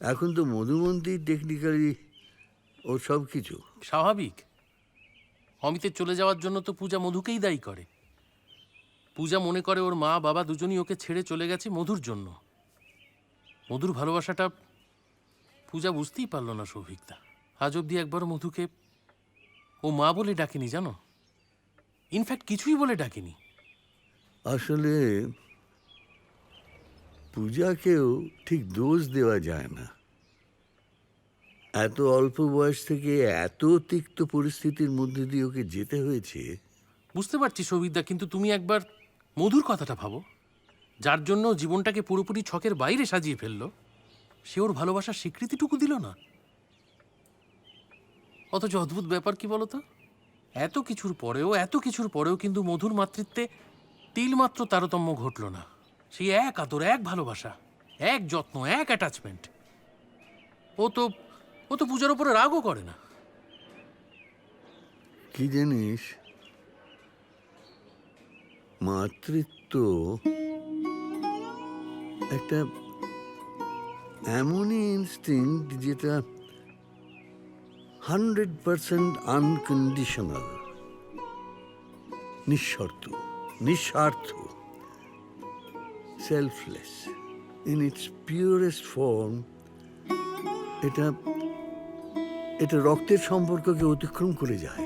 S10: এখন তো মধুমন্তী টেকনিক্যালি ওর সব কিছু।
S2: স্বাভাবিক? অমিতের চলে যাওয়ার জন্য তো পূজা মধুকেই দায়ী করে। পূজা মনে করে ওর মা বাবা দুজনই ওকে ছেড়ে চলে গেছে মধুর জন্য। মধুর ভালোবাসাটা পূজা বুঝতেই পারল না সৌভিকদা। আজ অব্দি একবারও মধুকে ও মা বলে ডাকেনি, জানো? ইনফ্যাক্ট কিছুই বলে ডাকেনি।
S10: আসলে পূজাকেও ঠিক দোষ দেওয়া যায় না। এত অল্প বয়স থেকে এত তিক্ত পরিস্থিতির মধ্যে দিয়ে ওকে যেতে হয়েছে।
S2: বুঝতে পারছি সৌভিকদা, কিন্তু তুমি একবার মধুর কথাটা ভাবো। যার জন্য ও জীবনটাকে পুরোপুরি ছকের বাইরে সাজিয়ে ফেললো, সে ওর ভালোবাসার স্বীকৃতিটুকু দিল না। অথচ অদ্ভুত ব্যাপার কি বলতো, এত কিছুর পরেও কিন্তু মধুর মাতৃত্বে তিলমাত্র তারতম্য ঘটল না। সেই এক আদর, এক ভালোবাসা, এক যত্ন, এক অ্যাটাচমেন্ট। ও তো পূজার উপরে রাগও করে না।
S10: কি জানিস, মাতৃত্ব একটা এমনই ইনস্টিংক্ট যেটা 100% আনকন্ডিশনাল, নিঃস্বার্থ, selfless in it's purest form. এটা রক্তের সম্পর্ককে অতিক্রম করে যায়।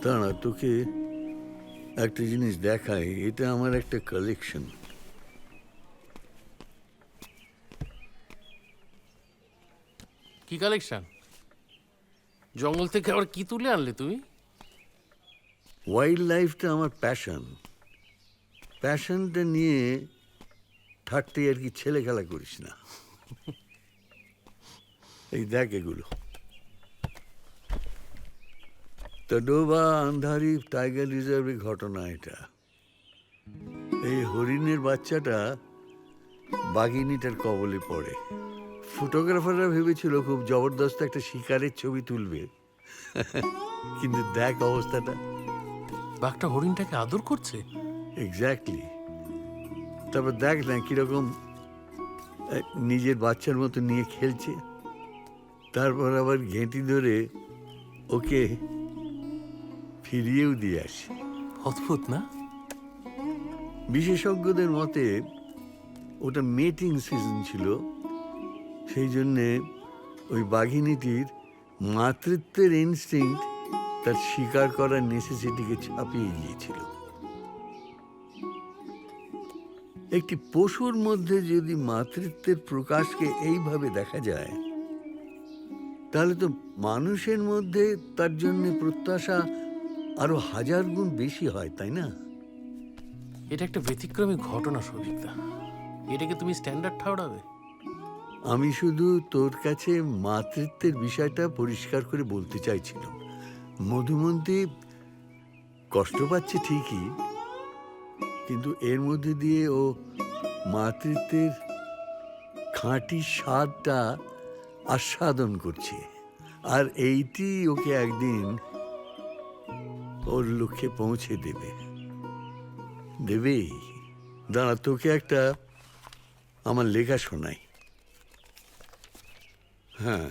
S10: দাঁড়া, তোকে একটা জিনিস দেখাই। এটা আমার একটা কালেকশন।
S2: কি কালেকশন? জঙ্গল থেকে আবার কি তুলে আনলে তুমি?
S10: ওয়াইল্ড লাইফটা আমার প্যাশনটা নিয়ে থাকতে আর কি ছেলে খেলা করিস না। এই দেখ এগুলো, তডোবা আন্ধারি টাইগার রিজার্ভের ঘটনা এটা। এই হরিণের বাচ্চাটা বাঘিনীটার কবলে পড়ে। ফটোগ্রাফাররা ভেবেছিল খুব জবরদস্ত একটা শিকারের ছবি তুলবে, কিন্তু দেখ অবস্থাটা।
S2: বাঘটা হরিণটাকে আদর করছে।
S10: এক্স্যাক্টলি। তারপর দেখ না কিরকম নিজের বাচ্চার মতো নিয়ে খেলছে। তারপর আবার ঘেঁটি ধরে ওকে ফিরিয়েও দিয়ে আসি।
S2: অদ্ভুত না?
S10: বিশেষজ্ঞদের মতে ওটা মেটিং সিজন ছিল, সেই জন্যে ওই বাঘিনীটির মাতৃত্বের ইনস্টিংক্ট তার শিকার করার নেসেসিটিকে ছাপিয়ে গিয়েছিল। একটি পশুর মধ্যে যদি মাতৃত্বের প্রকাশকে এইভাবে দেখা যায়, তাহলে তো মানুষের মধ্যে তার জন্য প্রত্যাশা আরো 1000 গুণ বেশি হয়, তাই না?
S2: এটা একটা ব্যতিক্রমী ঘটনা সৌভিকদা, এটাকে তুমি স্ট্যান্ডার্ড ঠাউরাবে?
S10: আমি শুধু তোর কাছে মাতৃত্বের বিষয়টা পরিষ্কার করে বলতে চাইছিলাম। মধুমন্তী কষ্ট পাচ্ছে ঠিকই, কিন্তু এর মধ্যে দিয়ে ও মাতৃত্বের খাঁটি স্বাদটা আস্বাদন করছে, আর এইটি ওকে একদিন ওর লক্ষ্যে পৌঁছে দেবে। দেবেই। দাঁড়া, তোকে একটা আমার লেখা শোনাই। হ্যাঁ।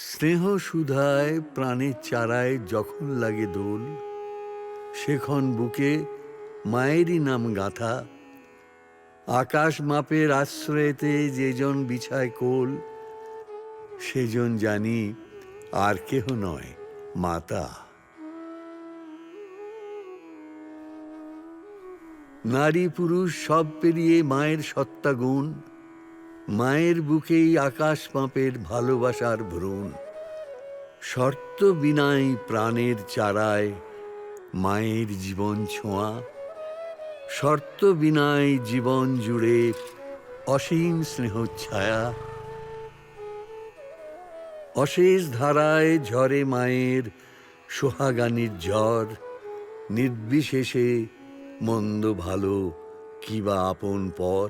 S10: স্নেহ সুধায় প্রাণের চারায় যখন লাগে দোল, সেখন বুকে মায়েরই নাম গাথা। আকাশ মাপের আশ্রয়েতে যেজন বিছায় কোল, সেজন জানি আর কেহ নয়, মাতা। নারী পুরুষ সব পেরিয়ে মায়ের সত্তা গুণ, মায়ের বুকেই আকাশ মাপের ভালোবাসার ভ্রূণ। শর্ত বিনাই প্রাণের চারায় মায়ের জীবন ছোঁয়া, শর্ত বিনাই জীবন জুড়ে অসীম স্নেহ ছায়া। অশেষ ধারায় ঝরে মায়ের সোহাগানির ঝড়, নির্বিশেষে মন্দ ভালো কিবা আপন পর।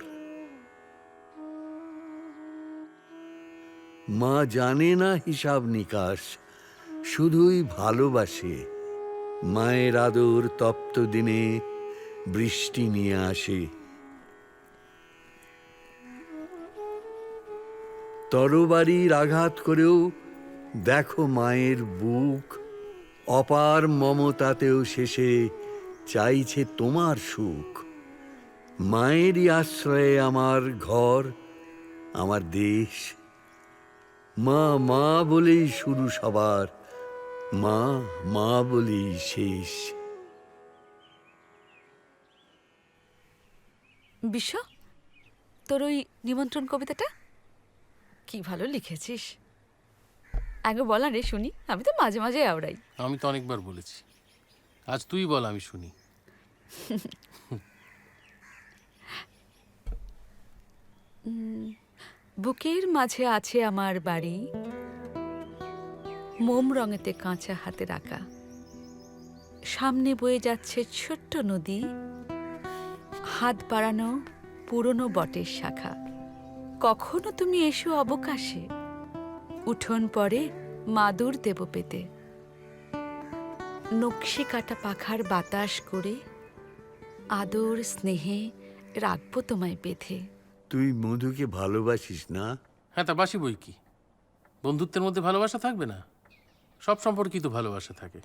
S10: মা জানে না হিসাব নিকাশ, শুধুই ভালোবাসে। মায়ের আদর তপ্ত দিনে বৃষ্টি নিয়ে আসে। তরবারির আঘাত করেও দেখো মায়ের বুক, অপার মমতাতেও শেষে চাইছে তোমার সুখ। মায়েরই আশ্রয়ে আমার ঘর, আমার দেশ। মা মা বলেই শুরু সবার, মা মা বলেই শেষ।
S3: বিশ্ব, তোর ওই নিমন্ত্রণ কবিতাটা কি ভালো লিখেছিস। আগে বলা রে শুনি, আমি তো মাঝে মাঝে আওড়াই।
S2: আমি তো অনেকবার বলেছি, আজ তুই বল আমি শুনি।
S3: বুকের মাঝে আছে আমার বাড়ি, মোম রঙেতে কাঁচা হাতে রাখা। সামনে বয়ে যাচ্ছে ছোট্ট নদী, হাত বাড়ানো পুরনো বটের শাখা। কখনো তুমি এসো অবকাশে, উঠোন পরে মাদুর দেব পেতে। নকশি কাটা পাখার বাতাস করে আদর স্নেহে রাখবো তোমায় বেঁধে।
S10: তুই মধুকে ভালোবাসিস না?
S2: হ্যাঁ, তা বাসি বই কি, বন্ধুত্বের মধ্যে ভালোবাসা থাকবে না? সব সম্পর্কেই তো ভালোবাসা থাকে।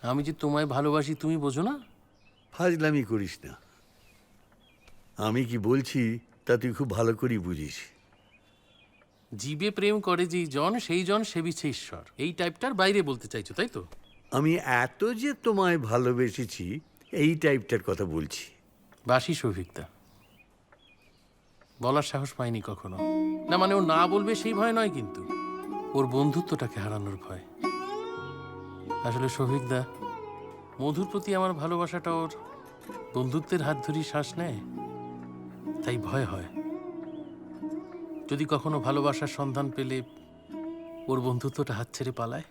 S2: আমি যে তোমায় ভালোবাসি তুমি বোঝো না?
S10: ফাজলামি করিস না। আমি কি বলছি তা তুই খুব ভালো করেই বুঝিস।
S2: জীবে প্রেম করে যেই জন সেই জন সেবিছে ঈশ্বর, এই টাইপটার বাইরে বলতে চাইছো তাই তো?
S10: আমি এত যে তোমায় ভালোবেসেছি এই টাইপটার কথা বলছি।
S2: বাসি সৌভিকদা, বলার সাহস পাইনি কখনো। না মানে ও না বলবে সেই ভয় নয়, কিন্তু ওর বন্ধুত্বটাকে হারানোর ভয়। আসলে সৌভিকদা, মধুর প্রতি আমার ভালোবাসাটা ওর বন্ধুত্বের হাত ধরেই শ্বাস নেয়, তাই ভয় হয় যদি কখনো ভালোবাসার সন্ধান পেলে ওর বন্ধুত্বটা হাত ছেড়ে পালায়।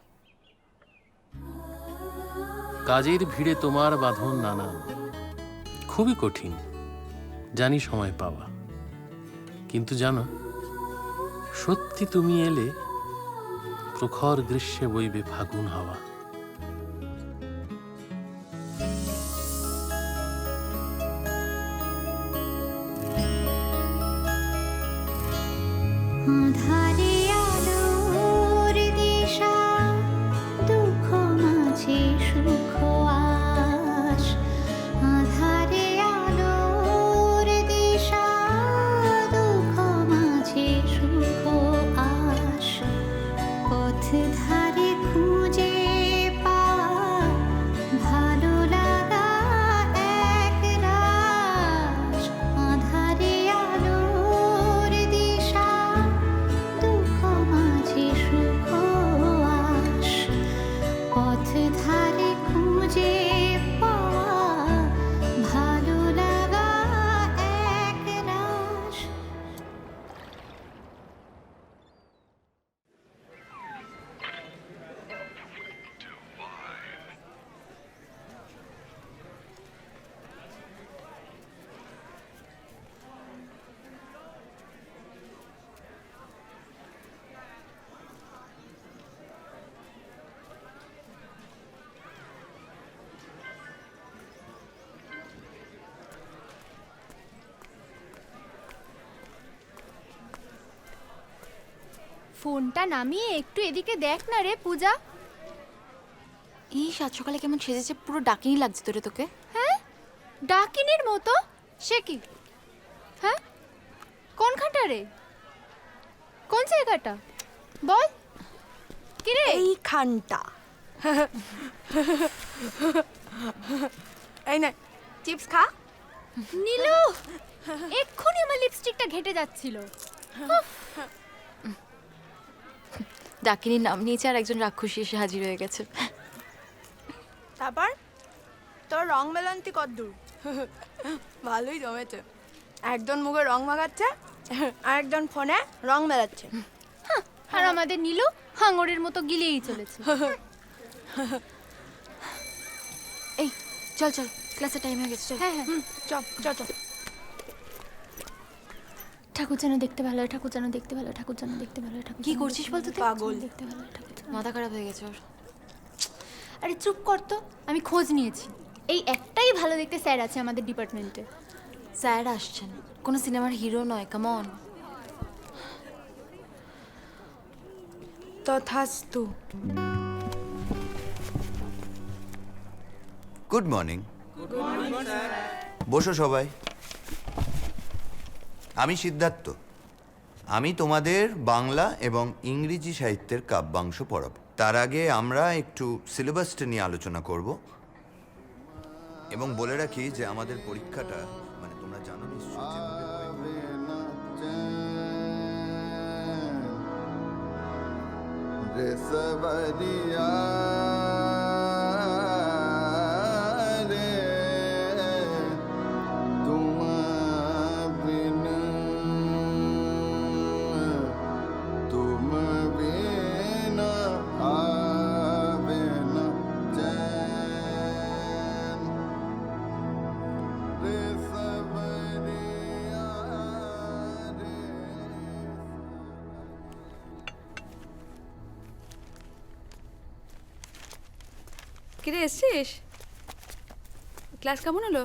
S2: কাজের ভিড়ে তোমার বাঁধন নানান, খুবই কঠিন জানি সময় পাওয়া, কিন্তু জানো সত্যি তুমি এলে প্রখর গ্রীষ্মে বইবে ফাগুন হাওয়া।
S8: আঁধারে আলো ধারে খুঁজে পাওয়া ভালো লাগা একরাশ, আঁধারে আলোর দিশা, দুঃখ মাঝে সুখ আশ, পথ ধারে খুঁজে পাওয়া ভালো লাগা একরাশ।
S1: ফোনটা নামিয়ে একটু এদিকে দেখ না রে পূজা।
S4: এই সাত সকালে কেমন সেজেছে, পুরো ডাকিনি লাগছে তোরে তোকে।
S1: হ্যাঁ, ডাকিনীর মতো? সে কি? হ্যাঁ, কোনখানটা রে? কোন জায়গাটা বল? কি রে?
S4: এইখানটা। এই না, চিপস খা।
S1: নীলু, এক্ষুনি আমার লিপস্টিকটা ঘেটে যাচ্ছিল।
S4: ডাকিনির নাম নিয়েছে আর একজন রাক্ষসী এসে হাজির হয়ে গেছে।
S9: তারপর তোর রং মেলান্তি কদ্দূর? ভালোই জমেছে। একজন মুখে রং মাখাচ্ছে আর একজন ফোনে রং মেলাচ্ছে।
S1: আর আমাদের নীলু হাঙরের মতো গিলেই চলেছে।
S4: এই চল চল, ক্লাসের টাইম হয়ে গেছে, চল।
S1: হ্যাঁ হ্যাঁ,
S9: চল চল চল।
S1: ঠাকুর যেন দেখতে ভালো হয়, ঠাকুর যেন দেখতে ভালো হয়, ঠাকুর যেন দেখতে ভালো হয়, ঠাকুর
S4: কি
S1: যেন
S4: করছিস
S1: দেখতে
S4: বলতো তুই?
S1: ভালো হয়,
S9: পাগল।
S1: দেখতে ভালো হয়, ঠাকুর যেন।
S4: মাথা খারাপ হয়ে গেছে ওর।
S1: আরে চুপ কর তো, আমি খোঁজ নিয়েছি। এই একটাই ভালো দেখতে স্যার আছে আমাদের ডিপার্টমেন্টে।
S4: স্যার আসছেন, কোনো সিনেমার হিরো নয়, কামন।
S9: তথাস্তু।
S11: Good morning. বসো সবাই। আমি সিদ্ধার্থ। আমি তোমাদের বাংলা এবং ইংরেজি সাহিত্যের কাব্যাংশ পড়াবো। তার আগে আমরা একটু সিলেবাসটা নিয়ে আলোচনা করব এবং বলে রাখি যে আমাদের পরীক্ষাটা মানে তোমরা জানো নিশ্চয়ই যেভাবে
S3: কিরে এসছিস? ক্লাস কেমন হলো?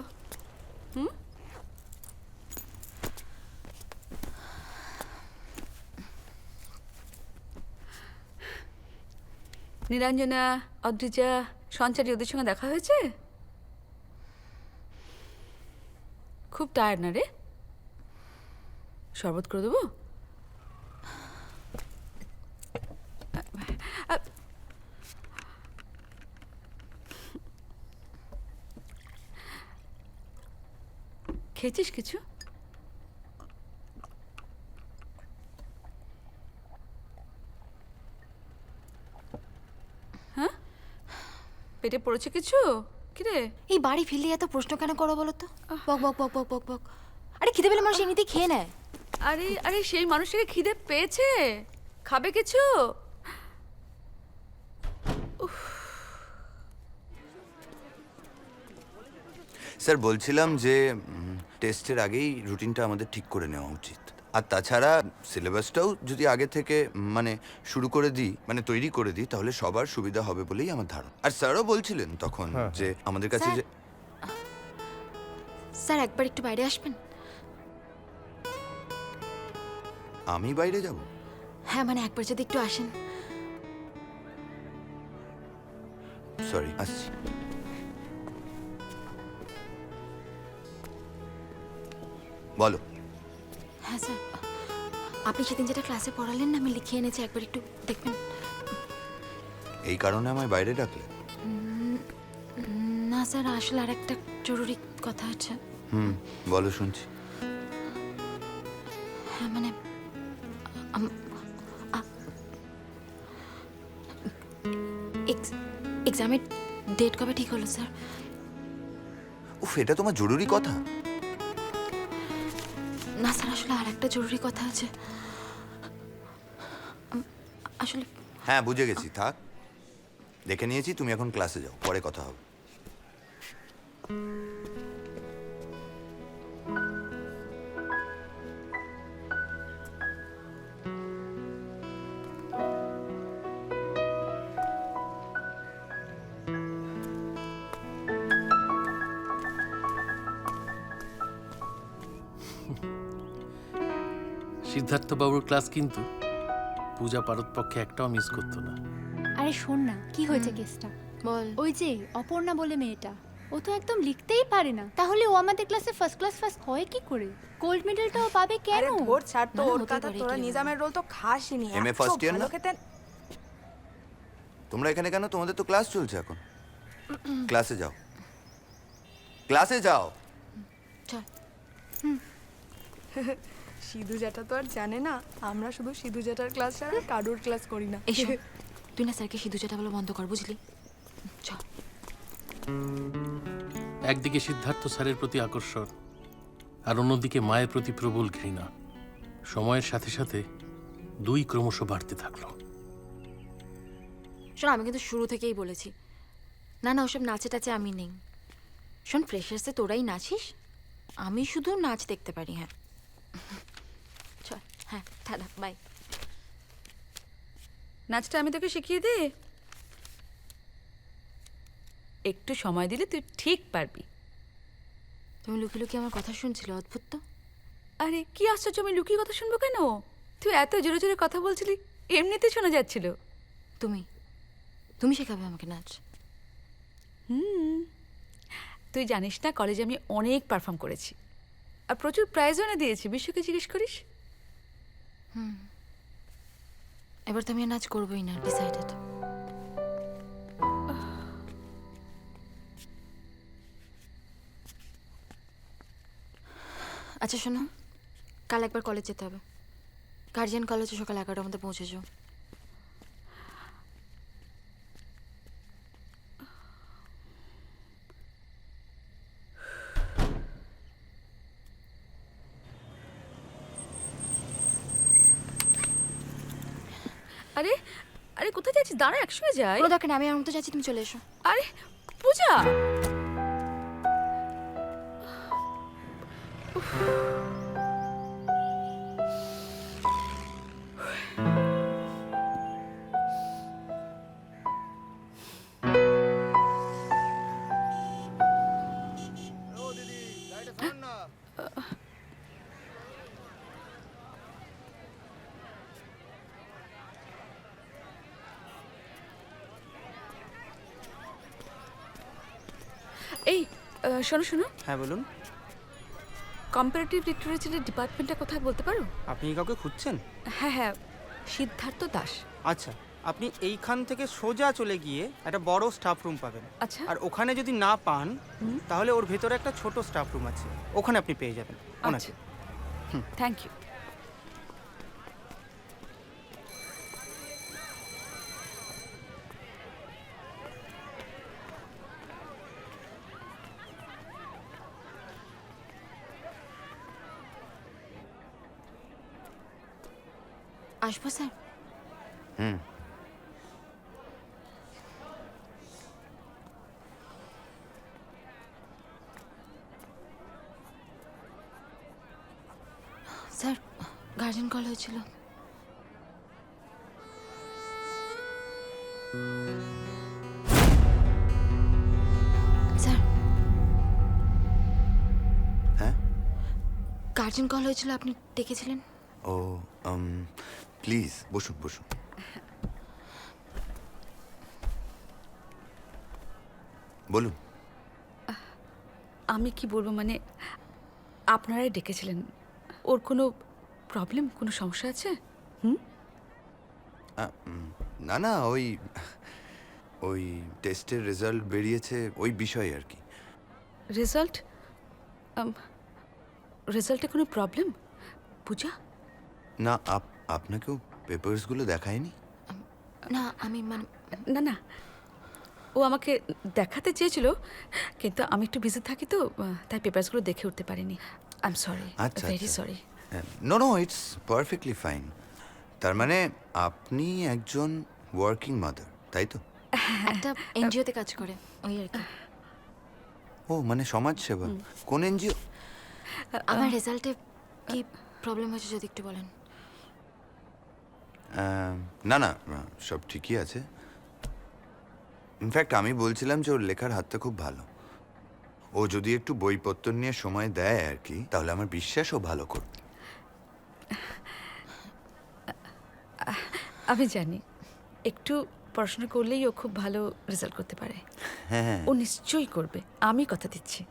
S3: নিরঞ্জনা, অদ্রিজা, সঞ্চারী ওদের সঙ্গে দেখা হয়েছে? খুব টায়ার্ড না রে? শরবত করে দেবো? খেয়েছিস কিছু? হ্যাঁ, পেটে পড়েছে কিছু? কিরে,
S4: এই বাড়ি ফিরলে এত প্রশ্ন কেন করো বলো তো? বক বক বক বক বক বক। আরে খিদে পেলে মানুষ এমনিতেই খেয়ে নেয়।
S3: আরে আরে সেই মানুষটাকে খিদে পেয়েছে, খাবে কিছু?
S11: স্যার বলছিলাম যে টেস্টের আগেই রুটিনটা আমাদের ঠিক করে নেওয়া উচিত। আর তাছাড়া সিলেবাসটাও যদি আগে থেকে মানে শুরু করে দিই, মানে তৈরি করে দিই, তাহলে সবার সুবিধা হবে বলেই আমার ধারণা। আর স্যারও বলছিলেন তখন যে আমাদের কাছে যে
S4: স্যার একবার একটু বাইরে আসবেন?
S11: আমি বাইরে যাব?
S4: হ্যাঁ মানে একবার যদি একটু আসেন।
S11: সরি, আসছি। বলো।
S4: হ্যাঁ স্যার, আপনি সেদিন যেটা ক্লাসে পড়ালেন না, আমি লিখে এনেছি, একবার একটু দেখবেন।
S11: এই কারণে আমায় বাইরে ডাকলে?
S4: না স্যার, আসলে আর একটা জরুরি কথা আছে।
S11: বলো, শুনছি।
S4: হ্যাঁ মানে এক্সামের ডেট কবে ঠিক হলো স্যার?
S11: উফ, এটা তোমার জরুরি কথা?
S4: না স্যার, আসলে আর একটা জরুরি কথা আছে আসলে।
S11: হ্যাঁ, বুঝে গেছি, থাক, দেখে নিয়েছি। তুমি এখন ক্লাসে যাও, পরে কথা হবে।
S2: সিদ্ধার্থ বাবুর ক্লাস কিন্তু পূজা পারতপক্ষে একটাও মিস করতো না।
S12: আরে শোন না, কি হয়েছে কেসটা
S4: বল।
S12: ওই যে অপর্ণা বলে মেয়েটা, ও তো একদম লিখতেই পারে না। তাহলে ও আমাদের ক্লাসে ফার্স্ট ক্লাস ফার্স্ট হয় কি করে? গোল্ড মেডেলটাও পাবে কেন?
S9: আরে ভোর ছাড় তো,
S4: না,
S9: ওর
S4: হতে
S9: কথা।
S4: পারে,
S9: তোরা
S4: কি
S9: নিজামের রোল তো খাসনি।
S11: MA
S9: এত
S11: first year
S9: ভালো
S11: না?
S9: খেতে।
S11: তোমরা এখানে কেন? তোমাদের তো ক্লাস চলছে এখন। ক্লাসে যাও, ক্লাসে যাও।
S4: চল।
S9: সিধু জ্যাঠা তো আর জানে না আমরা শুধু সিধু জ্যাঠার ক্লাস ছাড়া কারুর ক্লাস করি না।
S4: এসো, তুই না স্যারকে সিধু যেটা বলো বন্ধ কর, বুঝলি? চল।
S2: একদিকে সিদ্ধার্থ স্যারের প্রতি আকর্ষণ, আর অন্যদিকে মায়ের প্রতি প্রবল ঘৃণা। সময়ের সাথে সাথে দুই ক্রমশ বাড়তে থাকলো।
S4: শোন, আমি কিন্তু শুরু থেকেই বলেছি, না না ওসব নাচে টাচে আমি নেই। শোন, ফ্রেশার্সে তোরাই নাচিস, আমি শুধু নাচ দেখতে পারি। হ্যাঁ চল, হ্যাঁ দাদা বাই।
S3: নাচটা আমি তোকে শিখিয়ে দিই, একটু সময় দিলে তুই ঠিক পারবি।
S4: তুমি লুকিয়ে লুকিয়ে আমার কথা শুনছিলে, অদ্ভুত তো।
S3: আরে কি আশ্চর্য, আমি লুকিয়ে কথা শুনবো কেন? তুই এত জোরে জোরে কথা বলছিলি, এমনিতে শোনা যাচ্ছিল।
S4: তুমি শেখাবে আমাকে নাচ?
S3: তুই জানিস না, কলেজে আমি অনেক পারফর্ম করেছি আর প্রচুর প্রাইজও এনে দিয়েছি। বিশ্বকে জিজ্ঞেস করিস।
S4: এবার তো আমি আর নাচ করবোই না, ডিসাইডেড। আচ্ছা শোনো, কাল একবার কলেজ যেতে হবে। গার্জিয়ান কলেজে সকাল 11টার মধ্যে পৌঁছে যাও।
S3: আরে আরে কোথায় যাচ্ছিস? দাঁড়া, একসঙ্গে যাই।
S4: কোনো দরকার নেই, আমি আমার মতো যাচ্ছি, তুমি চলে এসো।
S3: আরে পূজা, এই শোনো শোনো।
S13: হ্যাঁ বলুন।
S3: কম্পারেটিভ লিটারেচারের ডিপার্টমেন্টটা কোথায় বলতে পারো?
S13: আপনি কি কাউকে খুঁজছেন?
S3: হ্যাঁ হ্যাঁ, সিদ্ধার্থ দাস।
S13: আচ্ছা, আপনি এইখান থেকে সোজা চলে গিয়ে একটা বড় স্টাফ রুম পাবেন।
S3: আচ্ছা।
S13: আর ওখানে যদি না পান তাহলে ওর ভেতরে একটা ছোট স্টাফ রুম আছে, ওখানে আপনি পেয়ে যাবেন ওনাকে।
S3: Thank you.
S4: আসবো স্যার? স্যার, গার্জেন কল হয়েছিল। স্যার,
S11: হ্যাঁ,
S4: গার্জেন কল হয়েছিল, আপনি ডেকেছিলেন?
S11: ও প্লিজ বসুন বসুন। বলুন।
S3: আমি কি বলবো, মানে আপনারাই ডেকেছিলেন। ওর কোনো প্রবলেম, কোনো সমস্যা আছে?
S11: না না, ওই ওই টেস্টের রেজাল্ট বেরিয়েছে ওই বিষয়ে আর কি।
S3: রেজাল্ট রেজাল্টে কোনো প্রবলেম পূজা?
S11: না আপনাকেও পেপারসগুলো দেখায়নি?
S4: না আমি মানে
S3: না না, ও আমাকে দেখাতে চেয়েছিল, কিন্তু আমি একটু বিজি থাকি তো, তাই পেপারসগুলো দেখে উঠতে পারিনি। আই এম সরি,
S11: আচ্ছা,
S3: ভেরি
S11: আচ্ছা।
S3: Sorry.
S11: No it's perfectly fine. তার মানে আপনি একজন ওয়ার্কিং মাদার, তাই তো?
S4: একটা এনজিওতে কাজ করে ওই আর কি।
S11: ও মানে সমাজসেবা। কোন এনজিও?
S4: আমার রেজাল্টে কি প্রবলেম হয়েছে যদি একটু বলেন।
S11: না না, সব ঠিকই আছে। ইনফ্যাক্ট আমি বলছিলাম যে ওর লেখার হাতটা খুব ভালো। ও যদি একটু বইপত্র নিয়ে সময় দেয় আর কি, তাহলে আমার বিশ্বাস ও ভালো করবে।
S3: আমি জানি একটু পড়াশোনা করলেই ও খুব ভালো রেজাল্ট করতে পারে।
S11: হ্যাঁ
S3: ও নিশ্চয়ই করবে, আমি কথা দিচ্ছি।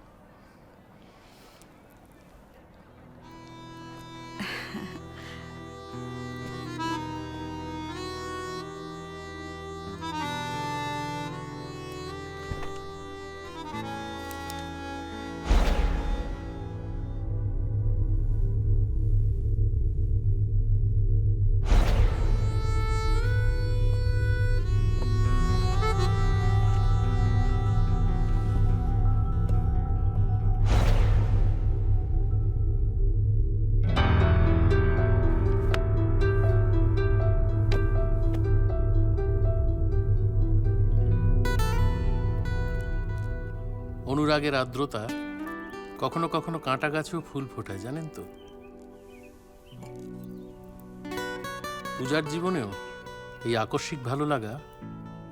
S2: অনুরাগের আর্দ্রতা কখনো কখনো কাঁটা গাছেও ফুল ফোটায়, জানেন তো? পূজার জীবনেও এই আকস্মিক ভালো লাগা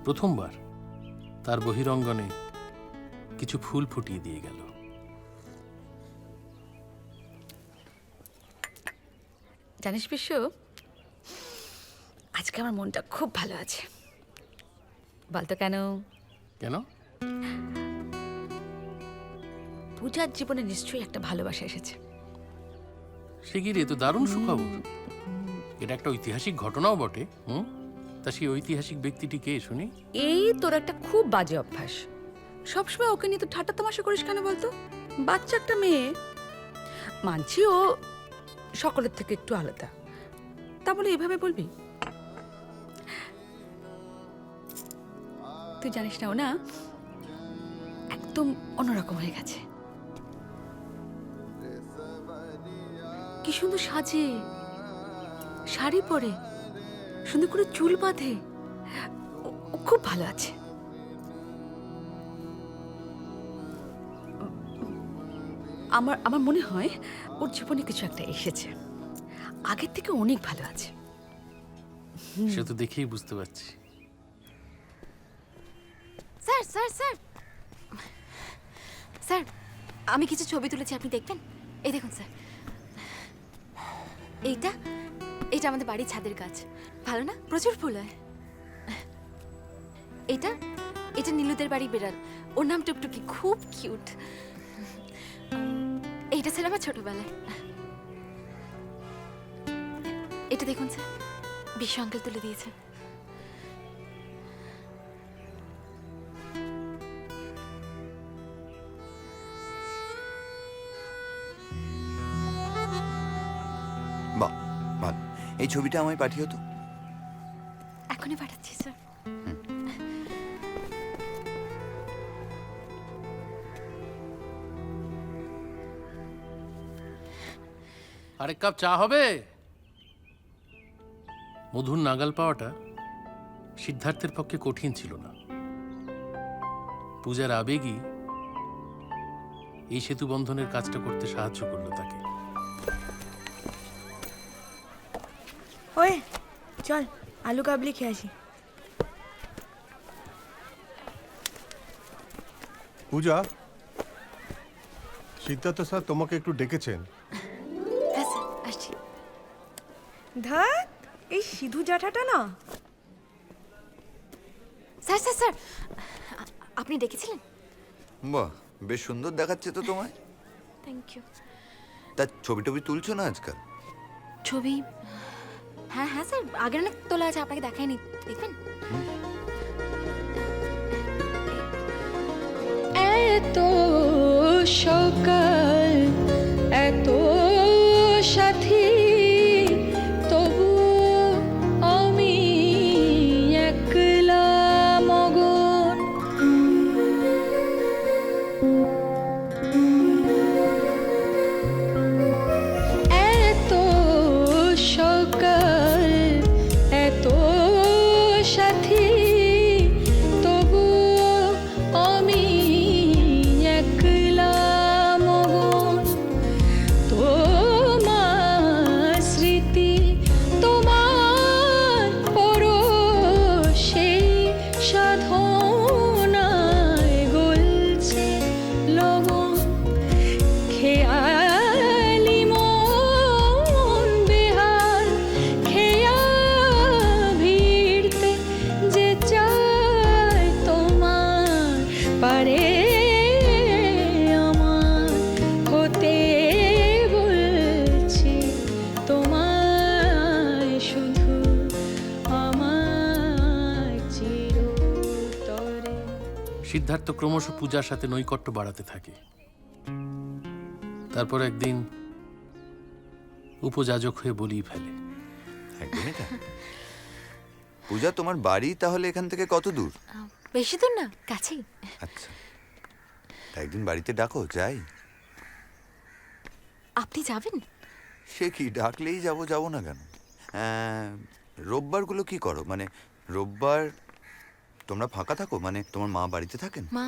S2: প্রথমবার তার বহিরঙ্গনে কিছু ফুল ফুটিয়ে দিয়ে গেল।
S3: জানিস বিশ্ব, আজকে আমার মনটা খুব ভালো আছে। বলতো কেন?
S2: কেন?
S3: পূজার জীবনে নিশ্চয়ই একটা ভালোবাসা এসেছে।
S2: সে কি রে, তো দারুণ সুখবর। এটা একটা ঐতিহাসিক ঘটনাও বটে। তা সেই ঐতিহাসিক ব্যক্তিটি কে শুনি?
S3: এই তোর একটা খুব বাজে অভ্যাস, সবসময় ওকে নিয়ে তো ঠাট্টা তামাশা করিস কেন বলতো? বাচ্চা একটা মেয়ে, মানছি ও সকলের থেকে একটু আলাদা, তা বলে এভাবে বলবি? তুই জানিস না, ও না একদম অন্যরকম হয়ে গেছে। কি সুন্দর সাজে, শাড়ি পরে, সুন্দর করে চুল বাঁধে। ও খুব ভালো আছে। আমার মনে হয় ওর জীবনে কিছু একটা এসেছে, আগের থেকে অনেক ভালো আছে।
S2: সে তো দেখেই বুঝতে পারছি।
S4: স্যার স্যার স্যার স্যার, আমি কিছু ছবি তুলেছি, আপনি দেখবেন? এই দেখুন স্যার, এইটা এটা আমাদের বাড়ির ছাদের গাছ, ভালো না? প্রচুর ফুল হয়। এটা এটা নীলুদের বাড়ি বেড়াল, ওর নাম টুকটুকি, খুব কিউট। এইটা ছিল আমার ছোটবেলায়। এটা দেখুন স্যার, বিশ্ব আঙ্কেল তুলে দিয়েছে।
S11: বাহ, ভালো। এই ছবিটা আমায় পাঠিও তো।
S4: এখনই পাঠাচ্ছি স্যার।
S2: আরেক কাপ চা হবে? মধুর নাগাল পাওয়াটা সিদ্ধার্থের পক্ষে কঠিন ছিল না। পূজার আবেগই এই সেতু বন্ধনের কাজটা করতে সাহায্য করলো তাকে।
S9: ওই চল আলু কাবলি খেয়ে আসি।
S14: পূজা, সিদ্ধার্থ স্যার তোমাকে একটু ডেকেছেন।
S4: হ্যাঁ স্যার, আসছি।
S9: ধ্যাৎ, এই সিধু জ্যাঠাটা না।
S4: স্যার স্যার স্যার, আপনি ডেকেছিলেন?
S11: বাহ, বেশ সুন্দর দেখাচ্ছে তো তোমায়।
S4: Thank you.
S11: তা ছবি টবি তুলছো না আজকাল?
S4: ছবি? হ্যাঁ হ্যাঁ স্যার, আগের অনেক তোলা আছে, আপনাকে দেখাইনি, দেখবেন?
S1: এত সকাল এত সাথী তবু আমি একলা মগন এত সকাল এত সাথী তবু আমি একলা মগন তোমার স্মৃতি তোমার পরশে সাধনায় গলছে লগন খেয়ালি মন বেহাল খেয়া ভিড়তে যে চায় তোমার পারে আমার হতে বলছি তোমায় শুধু আমার চিরতরে।
S2: সিদ্ধার্থ ক্রমশ পূজার সাথে নৈকট্য বাড়াতে থাকে। তারপর একদিন উপযাজক হয়ে বলেই ফেলে,
S11: একদমই তাই। পূজা, তোমার বাড়ি তাহলে এখান থেকে কত দূর?
S4: বেশি দূর না, কাছেই।
S11: আচ্ছা, তা একদিন বাড়িতে ডাকো, যাই।
S4: আপনি যাবেন?
S11: সে কি, ডাকলেই যাব, যাব না কেন? রোববারগুলো কি করো? মানে রোববার তোমরা ফাঁকা থাকো? মানে তোমার মা বাড়িতে থাকেন?
S4: মা,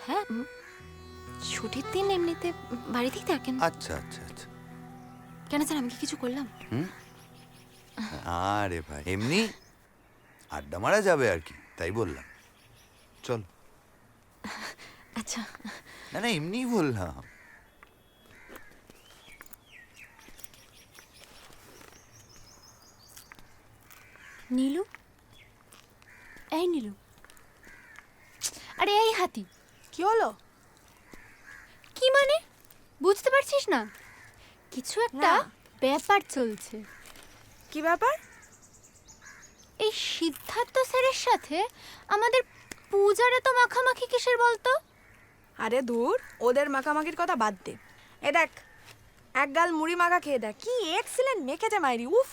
S4: হ্যাঁ, ছুটির দিন এমনিতে বাড়িতেই থাকেন।
S11: আচ্ছা আচ্ছা আচ্ছা।
S4: কেন স্যার, আমি কি কিছু করলাম?
S11: আরে ভাই, এমনি আড্ডা মারা যাবে আর কি, তাই বললাম। চল।
S4: আচ্ছা।
S11: না না, এমনিই বললাম।
S12: নীলু, এই নীলু, আরে এই হাতি,
S9: কি হলো?
S12: কি মানে বুঝতে পারছিস না? কিছু একটা
S9: না।
S12: ব্যাপার চলছে।
S9: কি ব্যাপার?
S12: এই সিদ্ধার্থ স্যারের সাথে আমাদের পূজার এত মাখামাখি কিসের বলতো?
S9: আরে দূর, ওদের মাখামাখির কথা বাদ দে। এ দেখ, এক গাল মুড়ি মাখা খেয়ে দেখ, কি এক্সিলেন্ট মেখেছে মাইরি। উফ,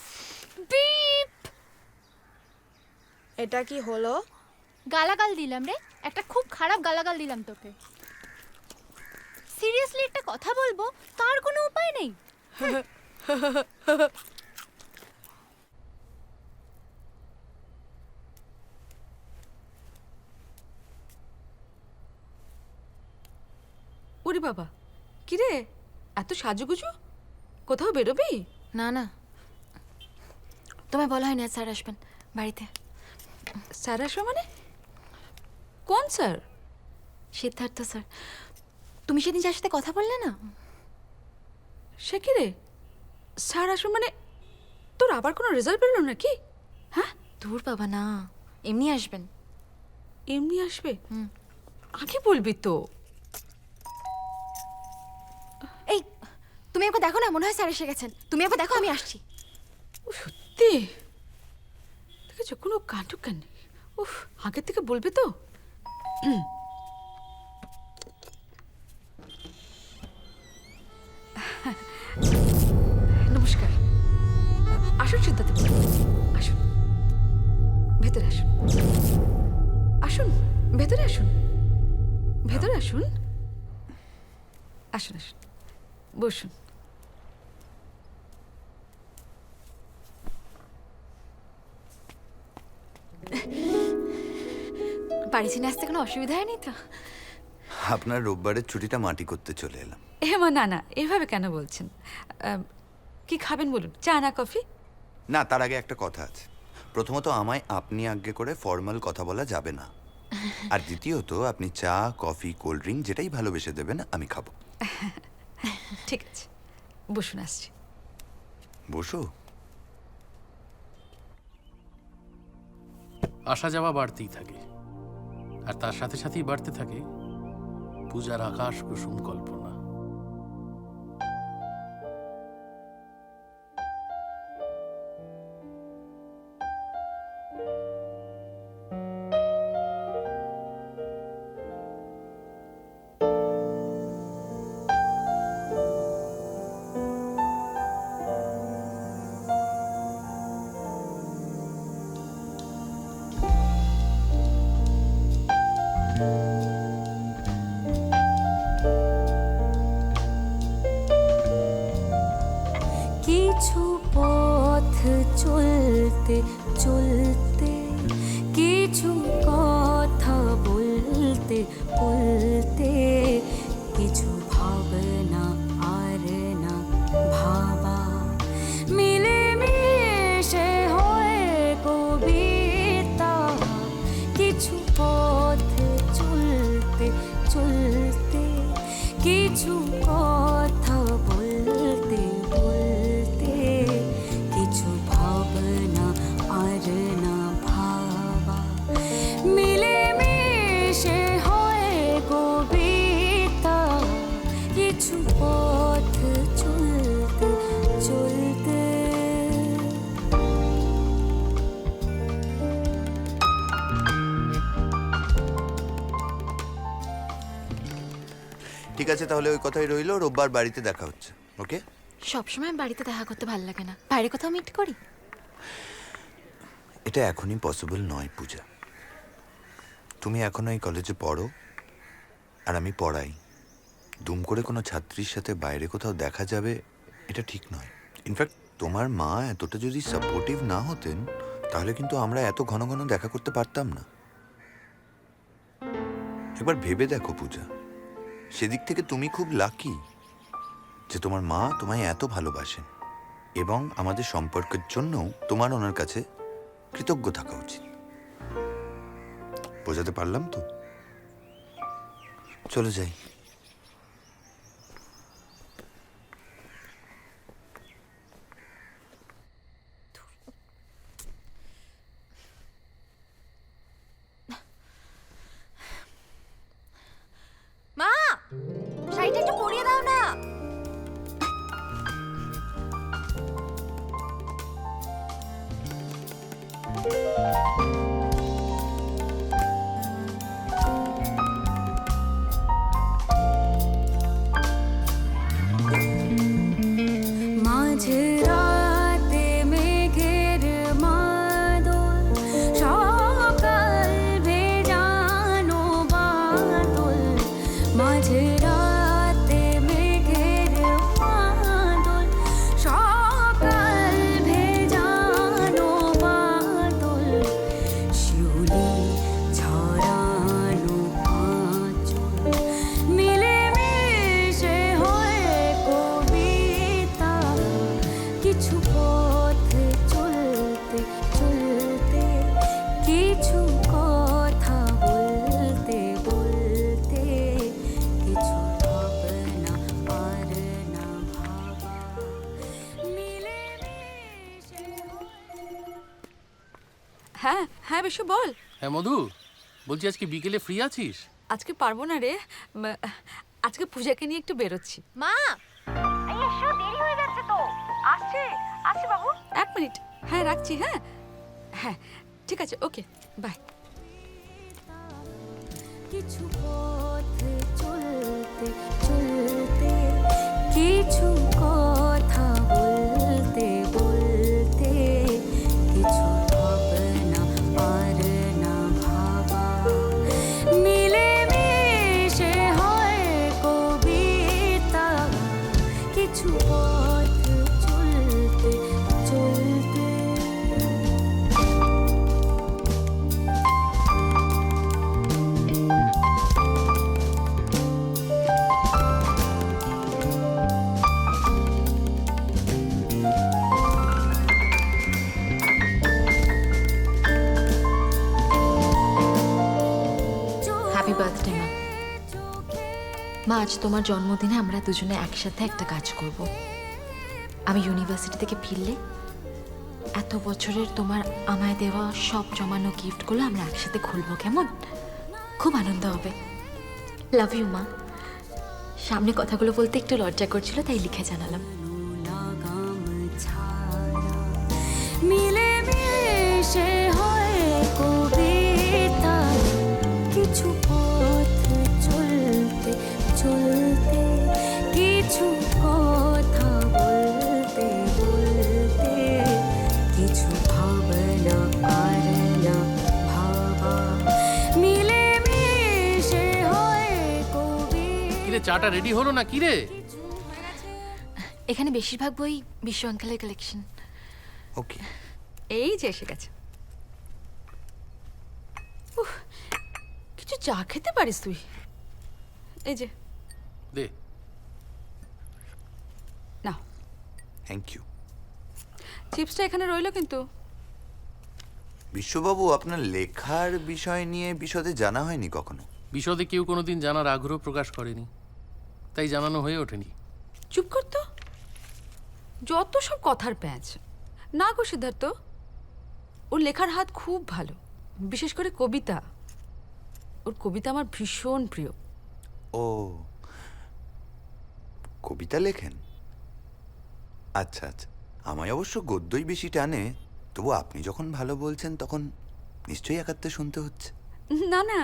S12: বিপ!
S9: এটা কি হলো?
S12: গালাগাল দিলাম রে, একটা খুব খারাপ গালাগাল দিলাম তোকে। সিরিয়াসলি একটা কথা বলবো, তার কোনো উপায় নেই।
S3: ওরে বাবা, কি রে, এত সাজুগুজু? কোথাও বেরোবি?
S4: না না, তোমায় বলা হয়নি আজ স্যার আসবেন বাড়িতে।
S3: স্যার আসবে মানে? কোন স্যার?
S4: সিদ্ধার্থ স্যার। তুমি সেদিন যার সাথে কথা বললে না,
S3: সে কি রে, স্যার আসবে মানে তোর আবার কোনো রেজাল্ট বেরোলো নাকি? হ্যাঁ,
S4: দূর বাবা না, এমনি আসবেন।
S3: এমনি আসবে? আগে বলবি তো।
S4: এই, তুমি একবার দেখো না, মনে হয় স্যার এসে গেছেন। তুমি একবার দেখো, আমি আসছি।
S3: সত্যি দেখেছো, কোনো কাণ্ড কেন? উফ, আগের থেকে বলবে তো। নমস্কার, আসুন সিদ্ধার্থ, আসুন ভেতরে, আসুন আসুন ভেতরে, আসুন ভেতরে, আসুন আসুন আসুন, বসুন।
S4: বাড়ি চিনে আসতে কোনো অসুবিধা হয়নি তো?
S11: আপনার রোববারের ছুটিটা মাটি করতে চলে এলাম।
S3: মা, না না, এভাবে কেন বলছেন? কি খাবেন বলুন, চা না কফি?
S11: না, তার আগে একটা কথা আছে। প্রথমত, আমায় আপনি আজ্ঞে করে ফর্মাল কথা বলা যাবে না। আর দ্বিতীয়ত, আপনি চা, কফি, কোল্ড ড্রিঙ্ক যেটাই ভালোবেসে দেবেন আমি খাবো।
S3: ঠিক আছে, বসুন, আসছি।
S11: বসো।
S2: আসা যাওয়া বাড়তেই থাকে, আর তার সাথে সাথেই বাড়তে থাকে পূজার আকাশ কুসুম কল্পনা।
S8: কিছু পথ চলতে চলতে কিছু কথা বলতে বলতে কিছু ভাবনা আর না ভাবা মিলে মিশে হয় কবিতা কিছু পথ চলতে চলতে কিছু কথা বলতে বলতে কিছু ভাবনা আর না ভাবা মিলে মিশে হয় কবিতা কিছু পথ চলতে চলতে
S11: ঠিক আছে, তাহলে ওই কথাই রইলো, রোববার বাড়িতে দেখা হচ্ছে। ওকে?
S4: সবসময় বাড়িতে দেখা করতে ভালো লাগে না, বাইরে কোথাও মিট করি।
S11: এটা এখনই পসিবল নয় পূজা। তুমি এখনো এই কলেজে পড়ো আর আমি পড়াই। দুম করে কোনো ছাত্রীর সাথে বাইরে কোথাও দেখা যাবে এটা ঠিক নয়। ইনফ্যাক্ট তোমার মা এতটা যদি সাপোর্টিভ না হতেন তাহলে কিন্তু আমরা এত ঘন ঘন দেখা করতে পারতাম না। একবার ভেবে দেখো পূজা, সেদিক থেকে তুমি খুব লাকি যে তোমার মা তোমায় এত ভালোবাসেন এবং আমাদের সম্পর্কের জন্য তোমার ওনার কাছে কৃতজ্ঞ থাকা উচিত। বোঝাতে পারলাম তো? চলে যাই।
S4: মা, শাড়িটা একটু পরিয়ে দাও না।
S8: মাঝে রাতে মেঘের মাদল সকাল ভেজানো বাদল মাঝে রাতে মেঘের মাদল সকাল ভেজানো বাদল শিউলি ঝরানো আঁচল মিলে মিশে হয় কবিতা কিছু পথ চলতে চলতে কিছু কথা বলতে বলতে কিছু ভাবনা আর না ভাবা মিলে মিশে
S3: হ্যাঁ হ্যাঁ বিশু বল।
S2: হ্যাঁ মধু, বলছি আজকে বিকেলে ফ্রি আছিস?
S3: আজকে পারবো না রে, আজকে পূজাকে নিয়ে একটু বেরোচ্ছি।
S4: মা,
S3: বাবু 1 মিনিট, হ্যাঁ রাখছি। হ্যাঁ হ্যাঁ ঠিক আছে, ওকে বাই।
S8: কিছু পথ চলতে চলতে কিছু কথা বলতে বলতে কিছু ভাবনা আর না ভাবা মিলে মিশে হয় কবিতা কিছু পথ চলতে চলতে
S4: হ্যাপি বার্থডে মা। মা, আজ তোমার জন্মদিনে আমরা দুজনে একসাথে একটা কাজ করব। আমি ইউনিভার্সিটি থেকে ফিরলে এত বছরের তোমার আমায় দেওয়া সব জমানো গিফটগুলো আমরা একসাথে খুলবো, কেমন? খুব আনন্দ হবে। লাভ ইউ মা। সামনে কথাগুলো বলতে একটু লজ্জা করছিল, তাই লিখে জানালাম।
S8: মিলে মিশে হয় কবিতা কিছু পথ চলতে চলতে কিছু কথা বলতে বলতে কিছু ভাবনা আর না ভাবা মিলে মিশে
S2: কিরে চাটা রেডি হলো না কিরে?
S4: এখানে বেশিরভাগ বই বিশ্ব আঙ্কেলের কালেকশন।
S11: ওকে,
S3: এই যে এসে গেছে। উফ, কিছু চা খেতে পারিস তুই? এই যে
S2: দে।
S3: না,
S11: থ্যাংক ইউ।
S3: চিপসটা এখানে রইলো কিন্তু।
S11: বিশ্ববাবু, আপনার লেখার বিষয় নিয়ে বিশদে জানা হয়নি কখনো?
S2: বিশদে কেউ কোনোদিন জানার আগ্রহ প্রকাশ করেনি, তাই জানানো হয়ে ওঠেনি।
S3: চুপ কর তো, যত সব কথার প্যাঁচ। না গো সিদ্ধার্থ, ওর লেখার হাত খুব ভালো, বিশেষ করে কবিতা। ওর কবিতা আমার ভীষণ প্রিয়।
S11: ও, কবিতা লেখেন? আচ্ছা আচ্ছা, আমায় অবশ্য গদ্যই বেশি টানে, তবু আপনি যখন ভালো বলছেন তখন নিশ্চয়ই একাত্তে শুনতে হচ্ছে।
S3: না না,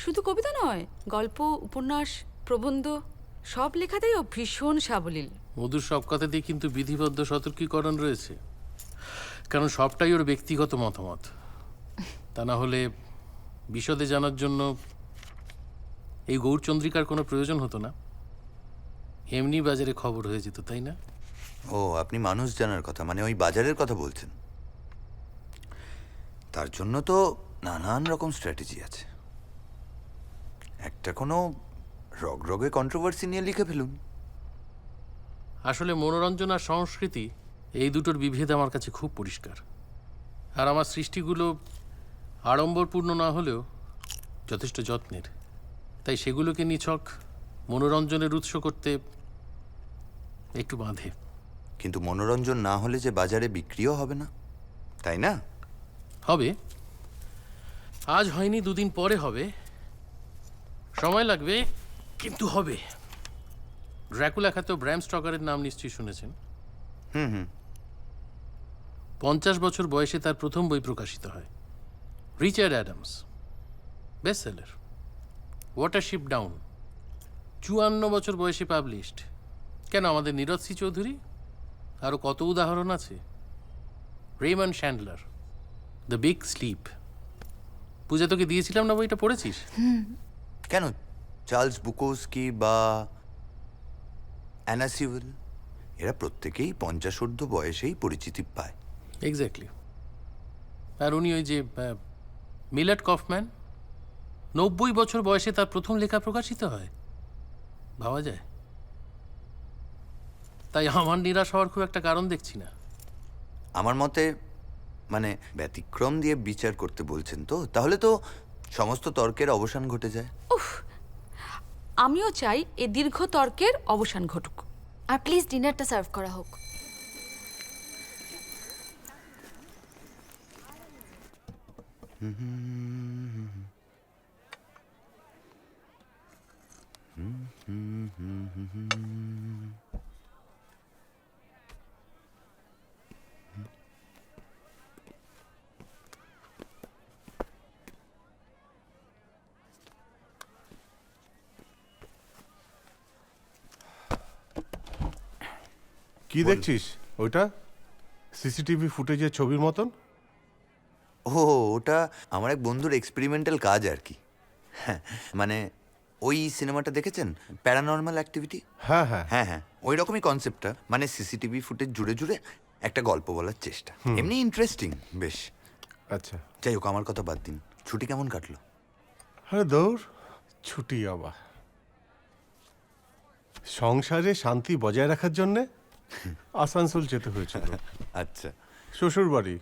S3: শুধু কবিতা নয়, গল্প, উপন্যাস, প্রবন্ধ সব লেখাতেই ও ভীষণ সাবলীল।
S2: মধুর সব কথাতেই কিন্তু বিধিবদ্ধ সতর্কীকরণ রয়েছে, কারণ সবটাই ওর ব্যক্তিগত মতামত। তা না হলে বিশদে জানার জন্য এই গৌরচন্দ্রিকার কোনো প্রয়োজন হতো না, এমনি বাজারে খবর হয়ে যেত, তাই না?
S11: ও, আপনি মানুষ জানার কথা, মানে ওই বাজারের কথা বলছেন। তার জন্য তো নানান রকম স্ট্র্যাটেজি আছে। একটা কোনো রগরগে কন্ট্রোভার্সি নিয়ে লিখে ফেলুন।
S2: আসলে মনোরঞ্জন আর সংস্কৃতি এই দুটোর বিভেদ আমার কাছে খুব পরিষ্কার। আর আমার সৃষ্টিগুলো আড়ম্বরপূর্ণ না হলেও যথেষ্ট যত্নের, তাই সেগুলোকে নিছক মনোরঞ্জনের উৎস করতে একটু বাঁধে।
S11: কিন্তু মনোরঞ্জন না হলে যে বাজারে বিক্রিও হবে না, তাই না?
S2: হবে, আজ হয়নি, দুদিন পরে হবে, সময় লাগবে, কিন্তু হবে। ড্র্যাকুলা খ্যাত ব্র্যাম স্টকারের নাম নিশ্চয়ই শুনেছেন।
S11: হুম।
S2: 50 বছর বয়সে তার প্রথম বই প্রকাশিত হয়, রিচার্ড অ্যাডামস, বেস্টসেলার। ওয়াটারশিপ ডাউন 54 বছর বয়সে পাবলিশড। কেন, আমাদের নীরজ সি চৌধুরী, আরও কত উদাহরণ আছে। Raymond Chandler, the Big Sleep. Puja, তোকে দিয়েছিলাম না বইটা, পড়েছিস?
S11: কেন, চার্লস বুকোস্কি বা অ্যানা সিউয়েল, এরা প্রত্যেকেই 50 বয়সেই পরিচিতি পায়।
S2: এক্স্যাক্টলি। আর উনি ওই যে মিলাট কফম্যান, 90 বছর বয়সে তার প্রথম লেখা প্রকাশিত হয়, ভাবা যায়? তাই আমার নিরাশ হওয়ার খুব একটা কারণ দেখছি না।
S11: আমার মতে, মানে ব্যতিক্রম দিয়ে বিচার করতে বলছেন তো, তাহলে তো সমস্ত তর্কের অবসান ঘটে যায়।
S3: আমিও চাই এই দীর্ঘ তর্কের অবসান ঘটুক।
S4: আর প্লিজ ডিনারটা সার্ভ করা হোক।
S14: কি দেখছিস ওইটা? সিসিটিভি ফুটেজের ছবির মতন।
S11: ও, ওটা আমার এক বন্ধুর এক্সপেরিমেন্টাল কাজ আর কি। মানে ওই সিনেমাটা দেখেছেন, প্যারানর্মাল অ্যাক্টিভিটি?
S14: হ্যাঁ হ্যাঁ
S11: হ্যাঁ হ্যাঁ, ওই রকমই কনসেপ্টটা, মানে সিসিটিভি ফুটেজ জুড়ে জুড়ে একটা গল্প বলার চেষ্টা। এমনি ইন্টারেস্টিং বেশ।
S14: আচ্ছা,
S11: যাই হোক, আমার কথা বাদ দিন, ছুটি কেমন কাটলো?
S14: আরে দৌড় ছুটি আবার। সংসারে শান্তি বজায় রাখার জন্যে আসানসোল যেতে হয়েছিল।
S11: আচ্ছা,
S14: শ্বশুর বাড়ি।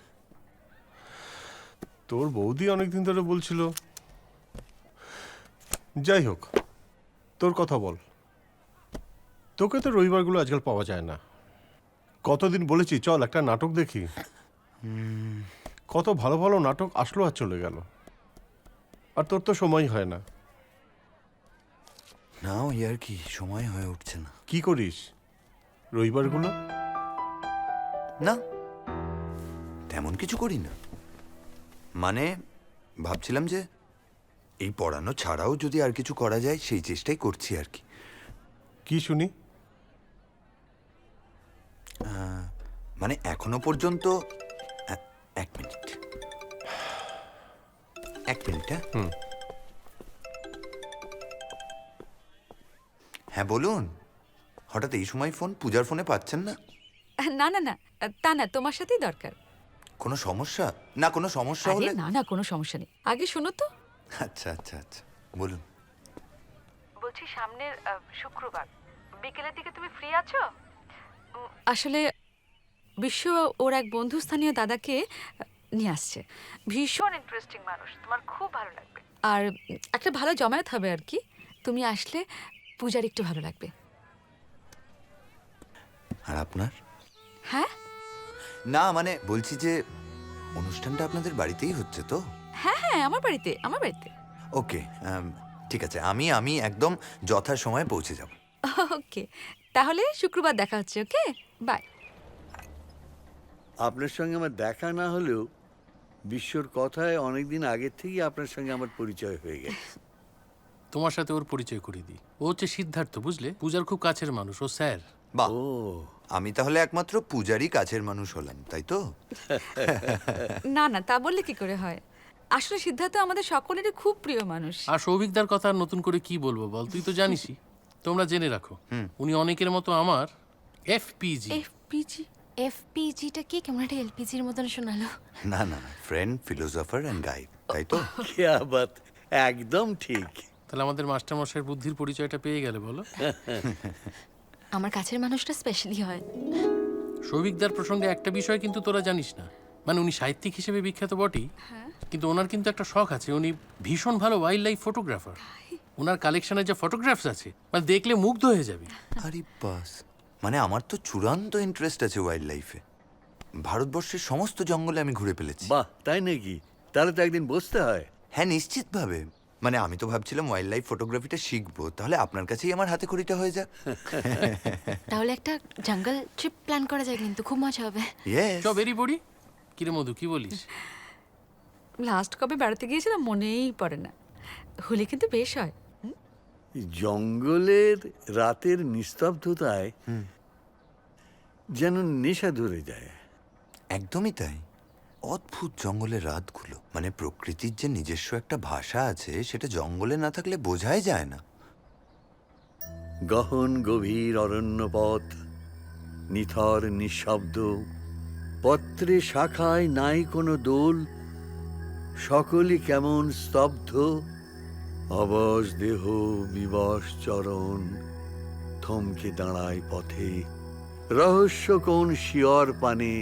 S14: তোর বৌদি অনেকদিন ধরে বলছিল। যাই হোক, তোর কথা বল। তোকে তো রবিবারগুলো আজকাল পাওয়া যায় না। কতদিন বলেছি চল একটা নাটক দেখি। কত ভালো ভালো নাটক আসলো আর চলে গেল, আর তোর তো সময় হয় না।
S11: না, ওই আর কি, সময় হয়ে উঠছে না।
S14: কি করিস রবিবারগুলো?
S11: না, তেমন কিছু করি না। মানে ভাবছিলাম যে এই পড়ানো ছাড়াও যদি আর কিছু করা যায়, সেই চেষ্টাই করছি আর কি।
S14: কি শুনি?
S11: মানে এখনো পর্যন্ত এক মিনিট, হ্যাঁ। হ্যাঁ বলুন, হঠাৎ এই সময় ফোন? পূজার ফোনে পাচ্ছেন না?
S3: না না না, তা না, তোমার সাথেই দরকার।
S11: কোনো সমস্যা? না, কোনো সমস্যা
S3: আরে
S11: হলে?
S3: না না, কোনো সমস্যা নেই, আগে শোনো তো।
S11: আচ্ছা আচ্ছা আচ্ছা, বলুন।
S3: বলছি সামনের শুক্রবার বিকেলের দিকে তুমি ফ্রি আছো? আসলে বিশ্ব ওর এক বন্ধু স্থানীয় দাদাকে নিয়ে আসছে, ভীষণ ইন্টারেস্টিং মানুষ, তোমার খুব ভালো লাগবে। আর একটা ভালো জমায়েত হবে আর কি, তুমি আসলে পূজার একটু ভালো লাগবে।
S11: আর আপনার?
S3: হ্যাঁ
S11: না মানে বলছি যে অনুষ্ঠানটা আপনাদের বাড়িতেই হচ্ছে তো?
S3: হ্যাঁ হ্যাঁ, আমার বাড়িতে, আমার বাড়িতে।
S11: ওকে, ঠিক আছে, আমি একদম যথাসময়ে পৌঁছে যাব।
S3: ওকে, তাহলে শুক্রবার দেখা হচ্ছে। ওকে, বাই।
S10: আপনার সঙ্গে আমার দেখা না হলেও বিশ্বর কথায় অনেকদিন আগের থেকেই আপনার সঙ্গে আমার পরিচয় হয়ে গেছে।
S2: তোমার সাথে ওর পরিচয় করিয়ে দিই। ও হচ্ছে সিদ্ধার্থ, বুঝলে? পূজার খুব কাছের মানুষ, ও স্যার।
S11: বাহ,
S10: ও
S11: আমি তাহলে একমাত্র পূজারই কাছের মানুষ হলাম, তাই তো?
S3: না না, তা বললে কি করে হয়, আসলে সিদ্ধার্থ আমাদের সকলেরই খুব প্রিয় মানুষ।
S2: আর সৌভিকদার কথা আর নতুন করে কি বলবো বল, তুই তো জানিসই। তোমরা জেনে রাখো, উনি অনেকের মতো আমার এফপিজি।
S3: এফপিজি?
S4: এফপিজিটা কি? কেমন একটা এলপিজির মতন শোনালো।
S11: না না, ফ্রেন্ড, ফিলোসফার অ্যান্ড গাইড, তাই তো?
S10: क्या बात, একদম ঠিক।
S2: তাহলে আমাদের মাস্টারমশাইয়ের বুদ্ধির পরিচয়টা পেয়ে গেলে বলো।
S4: আমার কাছের মানুষটা স্পেশালি হয়।
S2: সৌভিকদার প্রসঙ্গে একটা বিষয় কিন্তু তোরা জানিস না, মানে উনি সাহিত্যিক হিসেবে বিখ্যাত বটেই, কিন্তু ওনার কিন্তু একটা শখ আছে, উনি ভীষণ ভালো ওয়াইল্ড লাইফ ফটোগ্রাফার। ওনার কালেকশনে যে ফটোগ্রাফস আছে, মানে দেখলে মুগ্ধ হয়ে যাবে।
S11: আরে বাস, মানে আমার তো চূড়ান্ত ইন্টারেস্ট আছে ওয়াইল্ড লাইফে। ভারতবর্ষের সমস্ত জঙ্গলে আমি ঘুরে ফেলেছি।
S10: বাহ, তাই নাকি? তাহলে তো একদিন বসতে হয়।
S11: হ্যাঁ নিশ্চিতভাবে, মানে আমি তো ভাবছিলাম ওয়াইল্ড লাইফ ফটোগ্রাফিটা শিখবো, তাহলে আপনার কাছেই আমার হাতে খড়িটা হয়ে যাক।
S4: তাহলে একটা জঙ্গল ট্রিপ প্ল্যান করা যায়, কিন্তু খুব মজা হবে।
S11: ইয়েস,
S2: সব বেরিয়ে পড়ি। কিরে মধু, কি বলিস?
S3: লাস্ট কবে বেড়াতে গিয়েছিলাম মনেই পড়ে না, হলে কিন্তু বেশ হয়।
S10: জঙ্গলের রাতের নিস্তব্ধতায় যেন নেশা ধরে যায়।
S11: একদমই তাই। অদ্ভুত জঙ্গলের রাতগুলো, মানে প্রকৃতির যে নিজস্ব একটা ভাষা আছে, সেটা জঙ্গলে না থাকলে বোঝাই যায় না।
S10: গহন গভীর অরণ্য পথ, নিথর নিঃশব্দ, পত্রে শাখায় নাই কোনো দোল, সকলে কেমন স্তব্ধ, অবশ দেহ বিবশ চরণ, থমকে দাঁড়ায় পথে, রহস্য কোন শিয়র পানে,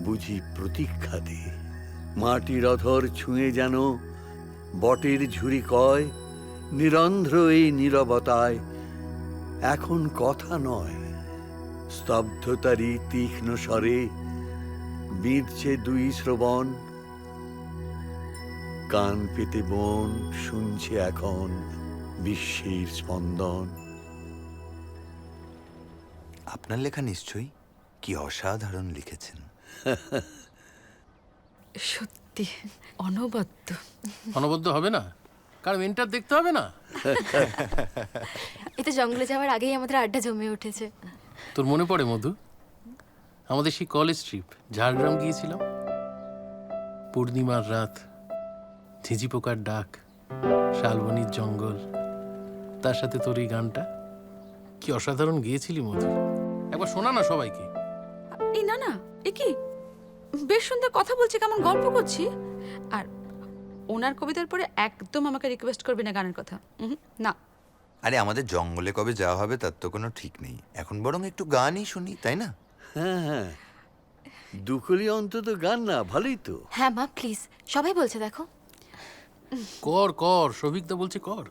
S10: বুঝি প্রতীক্ষা দে, মাটির অধর ছুঁয়ে যেন বটের ঝুরি কয়, নিরন্ধ্র এই নীরবতায় এখন কথা নয়, স্তব্ধতারই তীক্ষ্ণ স্বরে বিঁধছে দুই শ্রবণ, কান পেতে বন শুনছে এখন বিশ্বের স্পন্দন।
S11: আপনার লেখা নিশ্চয়ই, কি অসাধারণ লিখেছেন।
S3: সত্যি অনবদ্য।
S2: অনবদ্য হবে না, কারণ এন্টার দেখতে হবে না।
S4: এতে জঙ্গলে যাওয়ার আগেই আমাদের আড্ডা জমে উঠেছে।
S2: তোর মনে পড়ে মধু, আমাদের সেই কলেজ ট্রিপ ঝাড়গ্রাম গিয়েছিলাম? পূর্ণিমার রাত, ঝিঝি পোকার ডাক, শালবনির জঙ্গল, তার সাথে তোর এই গানটা, কি অসাধারণ গিয়েছিলি মধু। একবার শোনা না সবাইকে।
S3: এই না না, এ কি বেশ সুন্দর কথা বলছে, কেমন গল্প করছি। আর ওনার কবিতার পরে একদম আমাকে রিকোয়েস্ট করবি না গানের কথা, না।
S11: আরে আমাদের জঙ্গলে কবে যাওয়া হবে তার তো কোনো ঠিক নেই, এখন বরং একটু গানই শুনি, তাই না?
S10: হ্যাঁ হ্যাঁ, দুকলি অন্তত গান না, ভালোই তো।
S4: হ্যাঁ মা প্লিজ, সবাই বলছে দেখো।
S2: কর কর, সৌভিকদা বলছে কর।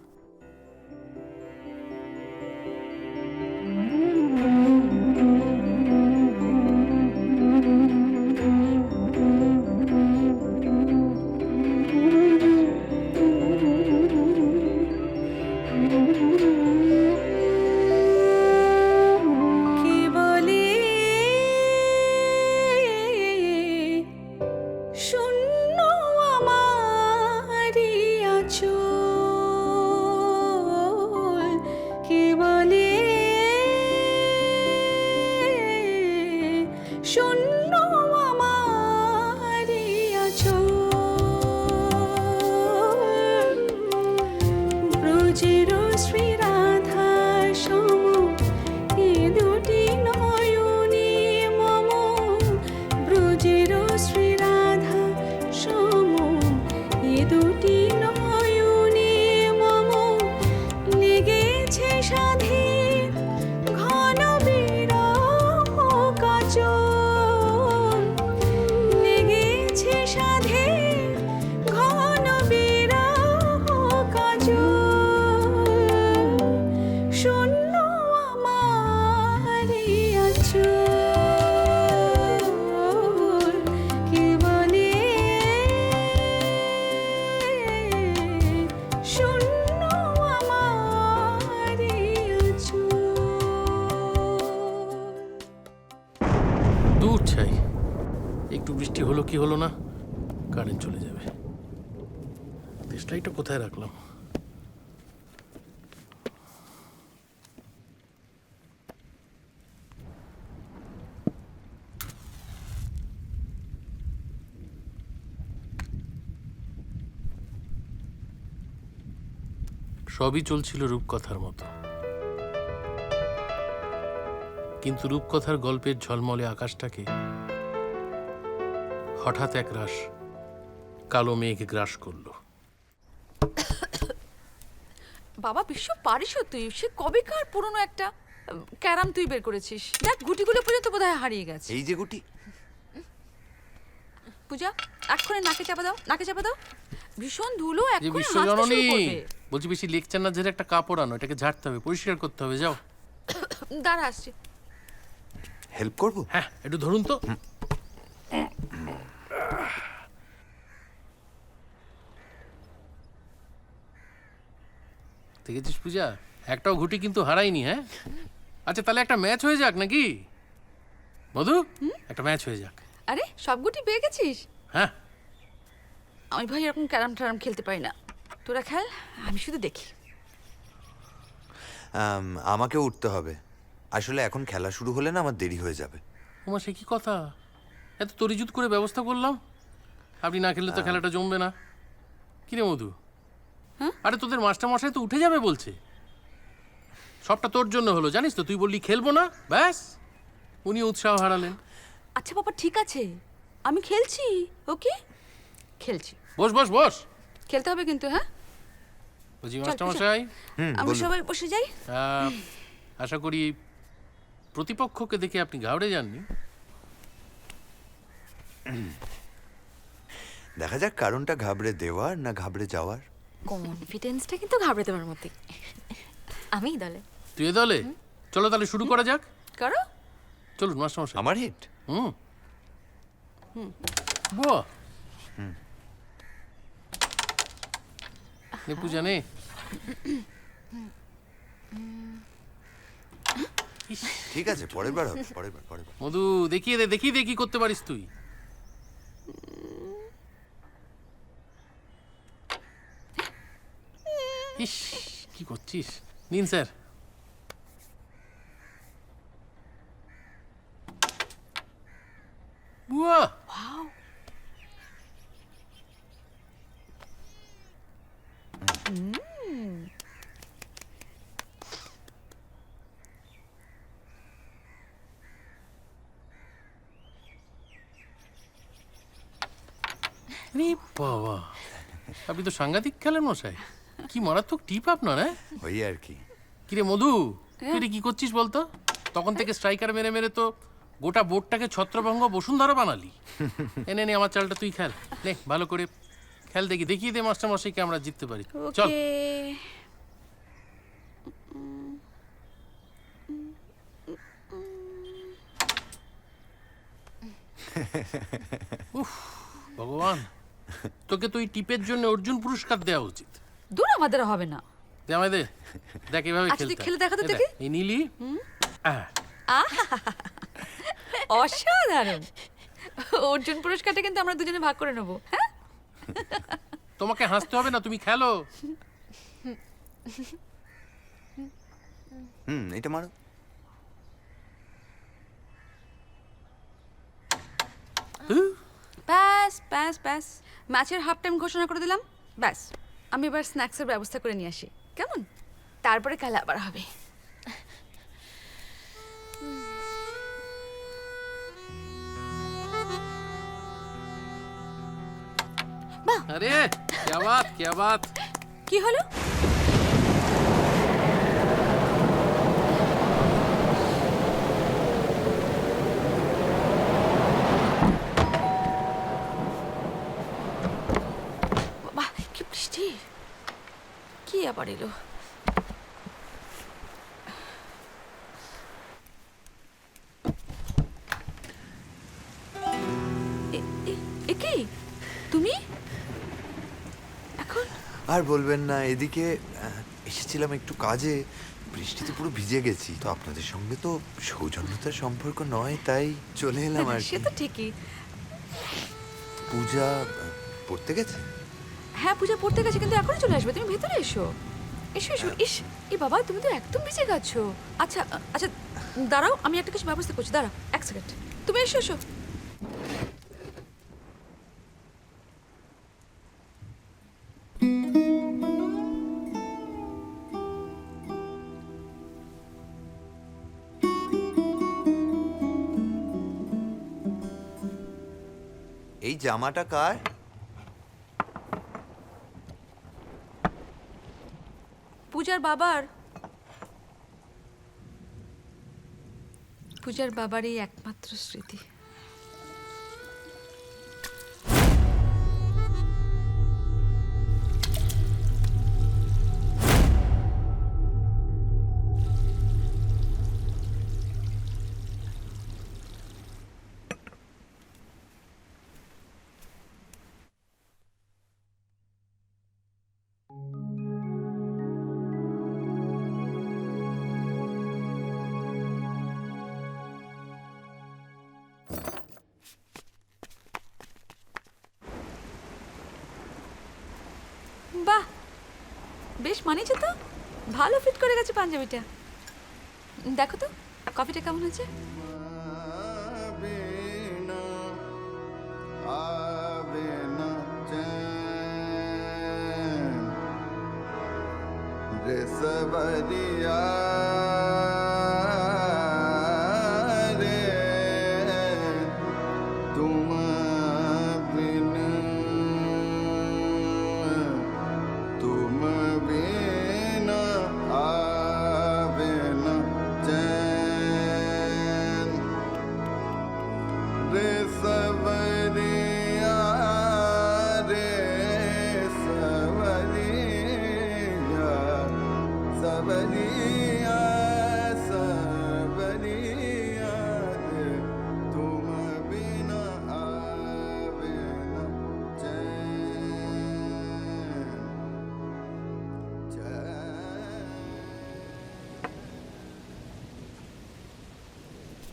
S8: কে বলে শূন্য আমারি আঁচল,
S2: কি হলো না, কারেন্ট চলে যাবে। দেশলাইটা কোথায় রাখলাম? সবই চলছিল রূপকথার মতো, কিন্তু রূপকথার গল্পের ঝলমলে আকাশটাকে হঠাৎ এক রাশ কালো মেঘ গ্রাস করল।
S3: বাবা বিশ্ব পারিসও তুই, সে কবেকার পুরনো একটা ক্যারাম তুই বের করেছিস। দেখ গুটিগুলো পর্যন্ত বোধহয় হারিয়ে গেছে।
S11: এই যে গুটি,
S3: পূজা এক্ষুনি নাকে চাপা দাও, নাকে চাপা দাও। ভীষণ ধুলো,
S2: যে
S3: এক্ষুনি
S2: বিশ্ব
S3: হাসতে
S2: জননী,
S3: শুরু করবে।
S2: বলছি বেশি লেকচার না ঝেড়ে একটা কাপড় আনো, এটাকে ঝাড়তে হবে, পরিষ্কার করতে হবে। যাও।
S3: দাঁড়া আসছি।
S11: হেল্প করব?
S2: হ্যাঁ, একটু ধরুন তো। দেখেছিস পূজা, একটাও ঘুটি কিন্তু হারাইনি। হ্যাঁ, আচ্ছা তাহলে একটা ম্যাচ হয়ে যাক নাকি মধু? একটা ম্যাচ হয়ে যাক।
S3: আরে সব গুটি পেয়ে গেছিস?
S2: হ্যাঁ।
S3: আমি ভাই এরকম ক্যারাম ট্যারাম খেলতে পারি না, তোরা খেল, আমি শুধু দেখি।
S11: আমাকে উঠতে হবে, আসলে এখন খেলা শুরু হলে না আমার দেরি হয়ে যাবে।
S2: তোমার সে কি কথা, এত তরিজুত করে ব্যবস্থা করলাম, আপনি না খেললে তো খেলাটা জমবে না। কিরে মধু? আরে তোদের মাস্টারমশাই তো উঠে যাবে বলছে, সবটা তোর জন্য হলো জানিস তো। তুই বললি খেলবো না, ব্যাস উনি উৎসাহ হারালেন।
S3: আচ্ছা বাবা ঠিক আছে, আমি খেলছি, ওকে খেলছি।
S2: বস বস বস,
S3: খেলতে হবে কিন্তু। হ্যাঁ
S2: বুঝি মাস্টারমশাই?
S3: আমরা সবাই বসে যাই।
S2: আশা করি প্রতিপক্ষকে দেখে আপনি ঘাবড়ে যাননি।
S11: দেখা যাক কারণটা ঘাবড়ে দেওয়ার না ঘাবড়ে যাওয়ার।
S4: কনফিডেন্সটা কিন্তু ঘাবড়ে দেওয়ার মধ্যে। আমিই দলে।
S2: তুই এ দলে? চলো তাহলে শুরু করা যাক।
S3: করো।
S2: চলুন মাস্টারমশাই।
S11: আমার হিট।
S2: বাহ, নে পূজা নে।
S11: ঠিক আছে, পরের বার হবে, পরের বার।
S2: মধু দেখিয়ে দে, দেখিয়ে দে কি করতে পারিস তুই। ইস, কি করছিস? নিন স্যার। বাহ, বাবা, আপনি তো সাংঘাতিক খেলেন মশাই। কি মারাত্মক টিপ আপনার। হ্যাঁ
S11: ওই আর কি।
S2: কিরে মধু, তুই এটা কি করছিস বলতো? তখন থেকে স্ট্রাইকার মেরে মেরে তো গোটা বোর্ডটাকে ছত্রভঙ্গ বসুন্ধরা বানালি। এনে নে আমার চালটা তুই খেল, নে ভালো করে খেল, দেখি দেখিয়ে দে মাস্টার মশাইকে আমরা জিততে পারি। চল। উফ ভগবান, তোকে তো এই টিপের জন্য অর্জুন পুরস্কার দেওয়া উচিত।
S3: দূর, আমাদের হবে না।
S2: দে আমায় দে, দেখ এভাবে
S3: আচ্ছা, তুই
S2: খেলতে
S3: খেলে দেখা তো
S2: এই দেখ,
S3: দেখি।
S2: এই নীলি।
S3: অসাধারণ। অর্জুন পুরস্কারটা কিন্তু আমরা দুজনে ভাগ করে নেবো। হ্যাঁ,
S2: তোমাকে হাসতে হবে না, তুমি খেলো।
S11: এটা মারো।
S3: ব্যাস ব্যাস ব্যাস, ম্যাচের হাফ টাইম ঘোষণা করে দিলাম। ব্যাস, আমি এবার স্ন্যাক্সের ব্যবস্থা করে নিয়ে আসি, কেমন? তারপরে খেলা আবার হবে।
S2: আরে क्या बात, क्या बात।
S3: কি হলো? বাবা কি বৃষ্টি, কি আবার এলো? কি তুমি এখন?
S11: আর বলবেন না, এদিকে এসেছিলাম একটু কাজে, বৃষ্টিতে পুরো ভিজে গেছি। তো আপনাদের সঙ্গে তো সৌজন্যতার সম্পর্ক নয়, তাই চলে এলাম আর
S3: সে
S11: কি।
S3: তো ঠিকই।
S11: পূজা পড়তে গেছে?
S3: হ্যাঁ পূজা পড়তে গেছে, কিন্তু এখনই চলে আসবে। তুমি ভেতরে এসো, এসো এসো। ইস এ বাবা, তুমি তো একদম ভিজে গেছো। আচ্ছা আচ্ছা দাঁড়াও, আমি একটা কিছু ব্যবস্থা করছি, দাঁড়াও 1 সেকেন্ড। তুমি এসো এসো।
S11: এই জামাটা কার?
S3: পূজার বাবার। পূজার বাবারই একমাত্র স্মৃতি। বাহ, বেশ মানিয়েছে তো, ভালো ফিট করে গেছে পাঞ্জাবিটা। দেখো তো কফিটা কেমন হয়েছে।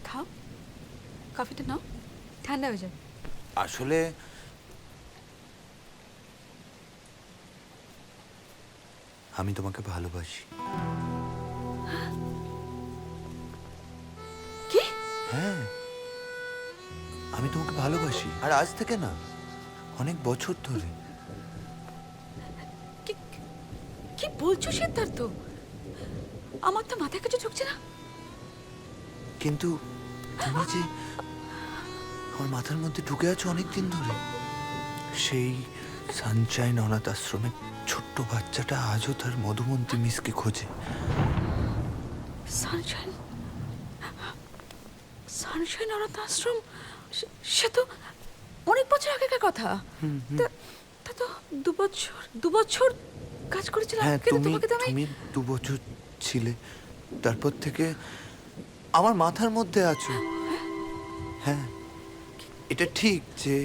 S3: খাও, কফিটা নাও, ঠান্ডা হয়ে যাবে।
S11: আসলে আমি তোমাকে ভালোবাসি।
S3: কি?
S11: হ্যাঁ, আমি তোমাকে ভালোবাসি, আর আজ থেকে না, অনেক বছর ধরে।
S3: কি বলছো সিদ্ধার্থ? আমার তো মাথায় কিছু ঢুকছে না।
S11: কিন্তু তুমি যে আমার মাথার মধ্যে ঢুকে আছো অনেক দিন ধরে। সেই সানশাইন অনাথ আশ্রমের ছোট্ট বাচ্চাটা আজও তার মধুমন্তী মিসকে খোঁজে।
S3: সানশাইন, সানশাইন অনাথ আশ্রম, সে তো অনেক বছর আগেকার কথা। তা তো 2 বছর কাজ করেছিলাম।
S11: হ্যাঁ,
S3: কিন্তু
S11: তুমি
S3: তোমাকে তো আমি
S11: 2 বছর ছিলে, তারপর থেকে আমার মাথার মধ্যে আছো। হ্যাঁ, এটা ঠিক যে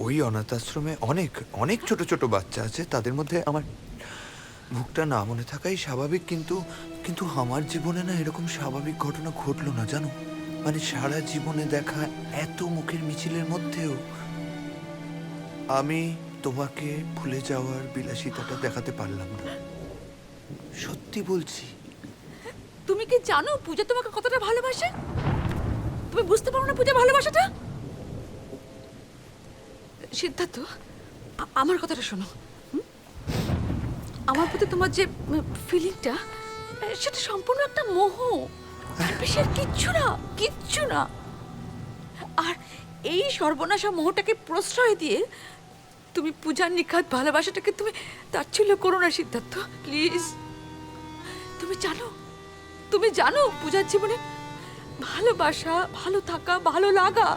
S11: ওই অনাথ আশ্রমে অনেক অনেক ছোট ছোট বাচ্চা আছে, তাদের মধ্যে আমার মুখটা না মনে থাকাই স্বাভাবিক। কিন্তু আমার জীবনে না এরকম স্বাভাবিক ঘটনা ঘটলো না, জানো। মানে সারা জীবনে দেখা এত মুখের মিছিলের মধ্যেও আমি তোমাকে ভুলে যাওয়ার বিলাসিতাটা দেখাতে পারলাম না। সত্যি বলছি।
S3: তুমি কি জানো পূজা তোমাকে কতটা ভালোবাসে? তুমি বুঝতে পারো না পূজা ভালোবাসাটা? সিদ্ধার্থ, আমার কথাটা শোনো। আমার প্রতি তোমার যে ফিলিংটা, সেটা সম্পূর্ণ একটা মোহ, আর বেশি আর কিচ্ছু না। আর এই সর্বনাশা মোহটাকে প্রশ্রয় দিয়ে তুমি পূজার নিখাত ভালোবাসাটাকে তুমি তাচ্ছিল্য করো না সিদ্ধার্থ, প্লিজ। তুমি জানো পূজার জীবনে ভালোবাসা, ভালো থাকা, ভালো লাগা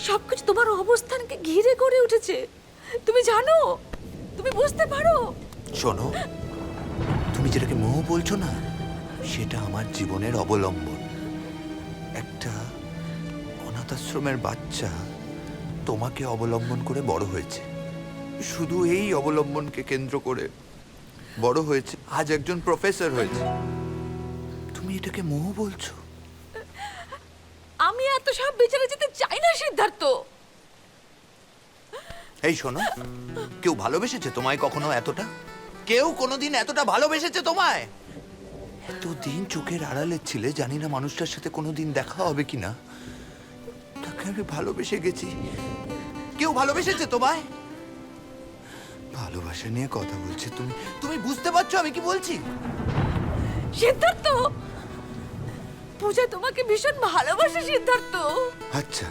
S3: সবকিছু তোমার অবস্থানকে ঘিরে গড়ে উঠেছে। তুমি জানো, তুমি বুঝতে পারো।
S11: শোনো, তুমি যেটাকে মোহ বলছো না, সেটা আমার জীবনের অবলম্বন। একটা অনাথ আশ্রমের বাচ্চা তোমাকে অবলম্বন করে বড় হয়েছে, শুধু এই অবলম্বনকে কেন্দ্র করে বড় হয়েছে, আজ একজন প্রফেসর হয়েছে। তুমি এটাকে মোহ বলছো?
S3: আমি এত সব বিচারে যেতে চাই না সিদ্ধার্থ।
S11: এই শোনো, কেউ ভালোবেসেছে তোমায় কখনো এতটা? কেউ কোনোদিন এতটা ভালোবেসেছে তোমায়? এতদিন চোখের আড়ালে ছিলে, জানি না মানুষটার সাথে কোনোদিন দেখা হবে কিনা, তাকে আমি ভালোবেসে গেছি। কেউ ভালোবেসেছে তোমায়? ভালোবাসা নিয়ে কথা বলছে তুমি, তুমি বুঝতে পারছো আমি কি বলছি?
S3: সিদ্ধার্থ, পূজা তোমাকে ভীষণ ভালোবাসে সিদ্ধার্থ।
S11: আচ্ছা,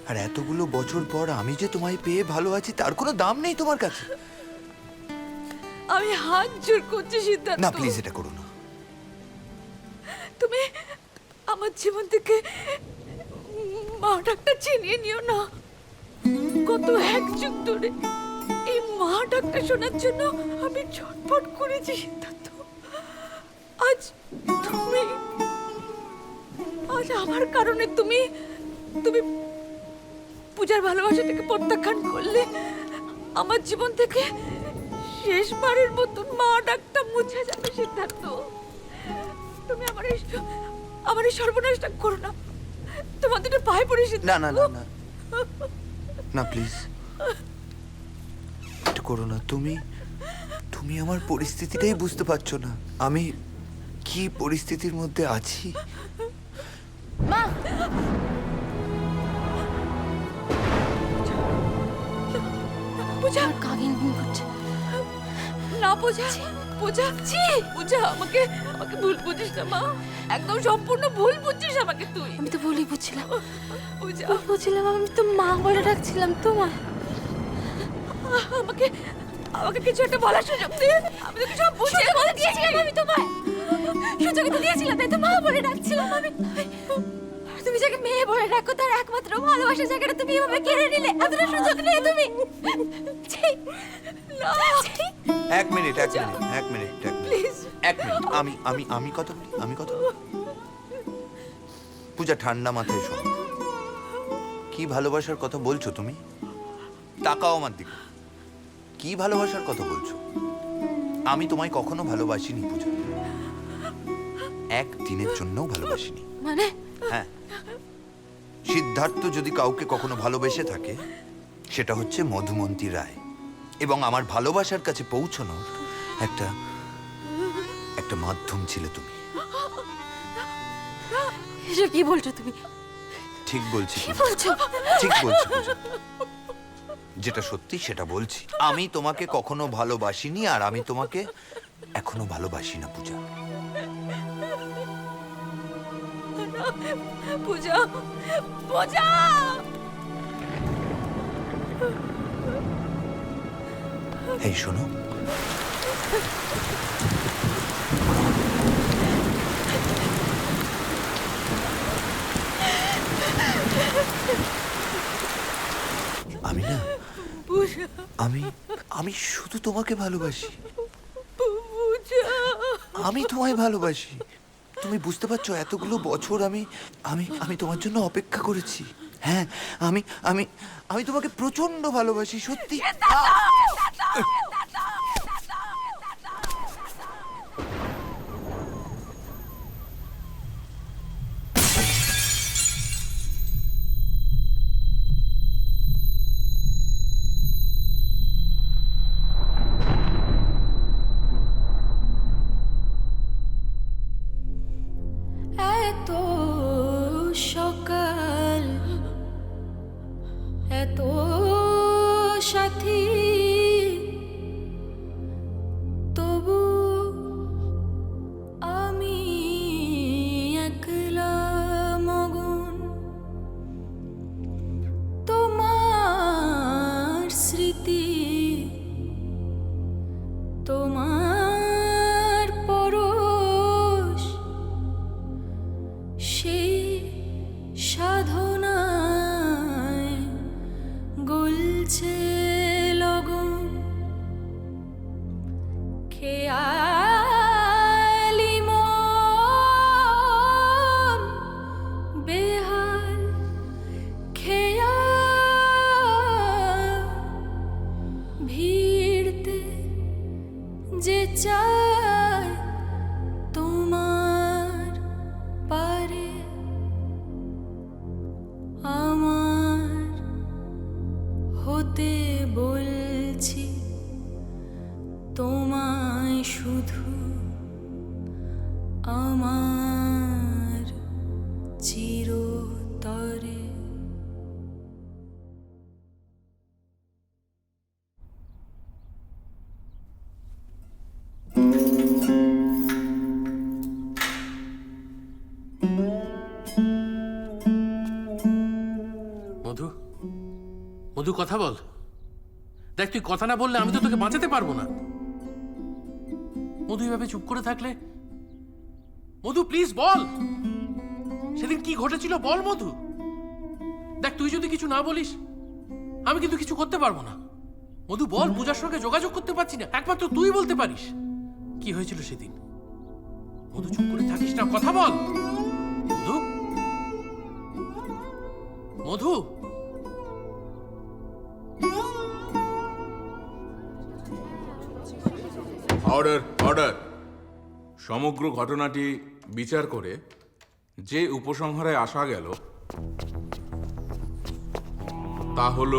S11: আর এতগুলো বছর পর আমি যে তোমায় পেয়ে ভালো আছি তার কোনো দাম নেই তোমার কাছে?
S3: আমি হাত জোর করছি সিদ্ধার্থ।
S11: না প্লিজ, এটা করো না।
S3: তুমি আমার জীবন থেকে মা ডাকটা ছিনিয়ে নিও না। কত এক যুগ ধরে এই মা ডাকটা শোনার জন্য আমি ছটফট করেছি সিদ্ধার্থ। আজ তুমি, আজ আমার কারণে তুমি তুমি পূজার ভালোবাসাটাকে প্রত্যাখ্যান করলে। আমার জীবন থেকে শেষবারের মতন মা ডাকটা মুছে যাবে সিদ্ধার্থ। তুমি আমার এই সর্বনাশটা করো না। তোমার দুটো পায়ে পড়ে
S11: না না না না না প্লিজ, এটা করো না। তুমি তুমি আমার পরিস্থিতিটাই বুঝতে পারছো না, আমি কি পরিস্থিতির মধ্যে আছি।
S1: মা,
S3: পূজা
S4: কাকিন করছে।
S3: না পূজা, পূজা পূজা আমাকে ভুল বুঝিস না মা, একদম সম্পূর্ণ ভুল বুঝছিস আমাকে তুই।
S4: আমি তো ভুলই বুঝছিলাম,
S3: পূজা
S4: বুঝছিলাম। আমি তো মা বলে ডাকছিলাম তোমার।
S3: আমাকে আমাকে কিছু একটা বলার সুযোগ দে। আমি তোকে সব বুঝিয়ে বলে দিয়েছিলাম। আমি তোমায় সুযোগ তো দিয়েছিলাম, তাই তো মা বলে ডাকছিলাম আমি। তুমি যাকে মেয়ে বলে ডাকো তার একমাত্র ভালোবাসার জায়গাটা তুমি এভাবে কেড়ে নিলে। এতটা সুযোগ নেই তুমি। না,
S11: এক মিনিট
S3: প্লিজ
S11: এক মিনিট, আমি কথা বলি। পূজা, ঠান্ডা মাথায় শোনো। কি ভালোবাসার কথা বলছো তুমি? তাকাও আমার দিকে। কি ভালোবাসার কথা বলছো? আমি তোমায় কখনো ভালোবাসিনি পূজা, একদিনের জন্যও ভালোবাসিনি।
S4: মানে?
S11: হ্যাঁ, সিদ্ধার্থ যদি কাউকে কখনো ভালোবেসে থাকে সেটা হচ্ছে মধুমন্তী রায়, এবং আমার ভালোবাসার কাছে পৌঁছানোর একটা মাধ্যম ছিলে তুমি।
S4: এসব কি বলছো তুমি?
S11: ঠিক বলছি,
S4: কি বলছো?
S11: ঠিক বলছি পূজা, যেটা সত্যি সেটা বলছি। আমি তোমাকে কখনো ভালোবাসিনি, আর আমি তোমাকে এখনো ভালোবাসি না পূজা।
S3: পূজা, পূজা
S11: এই শোনো, আমি না, আমি শুধু তোমাকে ভালোবাসি। আমি তোমায় ভালোবাসি। তুমি বুঝতে পারছো? এতগুলো বছর আমি আমি আমি তোমার জন্য অপেক্ষা করেছি। হ্যাঁ, আমি আমি আমি তোমাকে প্রচন্ড ভালোবাসি, সত্যি।
S8: এত সকাল, এত সাথী, তবু আমি একলা মগন। তোমার স্মৃতি, তোমার পরশ, সেই সাধনায় গলছে লগন। খেয়ালি মন বেহাল, খেয়া ভিড়তে যে চায় তোমার পারে, আমার হতে বলছি তোমায় শুধু আমার চিরতরে।
S2: মধু, মধু কথা বল। দেখ, তুই কথা না বললে আমি তো তোকে বাঁচাতে পারবো না। মধু এভাবে চুপ করে থাকলে, মধু প্লিজ বল, সেদিন কি ঘটেছিল বল মধু। দেখ, তুই যদি কিছু না বলিস আমি কিন্তু কিছু করতে পারবো না। মধু বল, পূজার সঙ্গে যোগাযোগ করতে পারছি না, একমাত্র তুই বলতে পারিস কি হয়েছিল সেদিন। মধু চুপ করে থাকিস না, কথা বল মধু। মধু,
S15: অর্ডার অর্ডার। সমগ্র ঘটনাটি বিচার করে যে উপসংহারে আসা গেল তা হল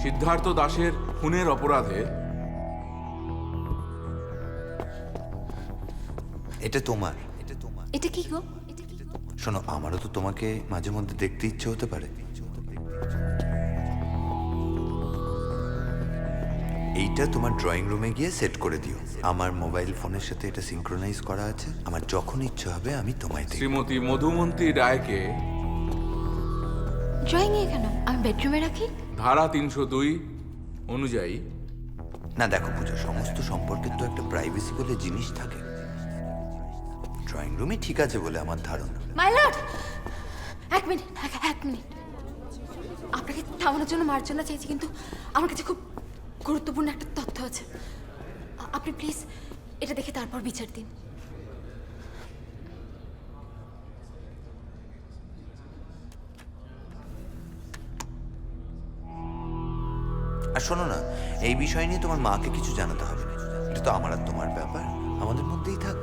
S15: সিদ্ধার্থ দাসের খুনের অপরাধে
S11: এটা তোমার।
S4: এটা কি গো?
S11: শোনো, আমারও তো তোমাকে মাঝে মধ্যে দেখতে ইচ্ছে হতে পারে। এইটা তোমার ড্রয়িং রুমে গিয়ে সেট করে দিও। আমার মোবাইল ফোনের সাথে এটা সিঙ্ক্রোনাইজ করা আছে। আমার যখন ইচ্ছে হবে আমি তোমায় দেখব।
S15: শ্রীমতী মধুমন্তী রায়কে
S4: ড্রয়িং এ কেন? আমি বেডরুমে রাখি।
S15: ধারা 302 অনুযায়ী।
S11: না দেখো পূজা, সমস্ত সম্পর্কের তো একটা প্রাইভেসি বলে জিনিস থাকে। ড্রয়িং রুমে ঠিক আছে বলে আমার ধারণা।
S4: মাই লর্ড, এক মিনিট। আপনাকে থামানোর জন্য মার্জনা চাইছি, কিন্তু আমার কাছে খুব গুরুত্বপূর্ণ একটা তথ্য আছে। আপনি প্লিজ এটা দেখে তারপর বিচার দিন।
S11: আর শোনো না, এই বিষয় নিয়ে তোমার মাকে কিছু জানাতে হবে না। এটা তো আমার আর তোমার ব্যাপার, আমাদের মধ্যেই থাক।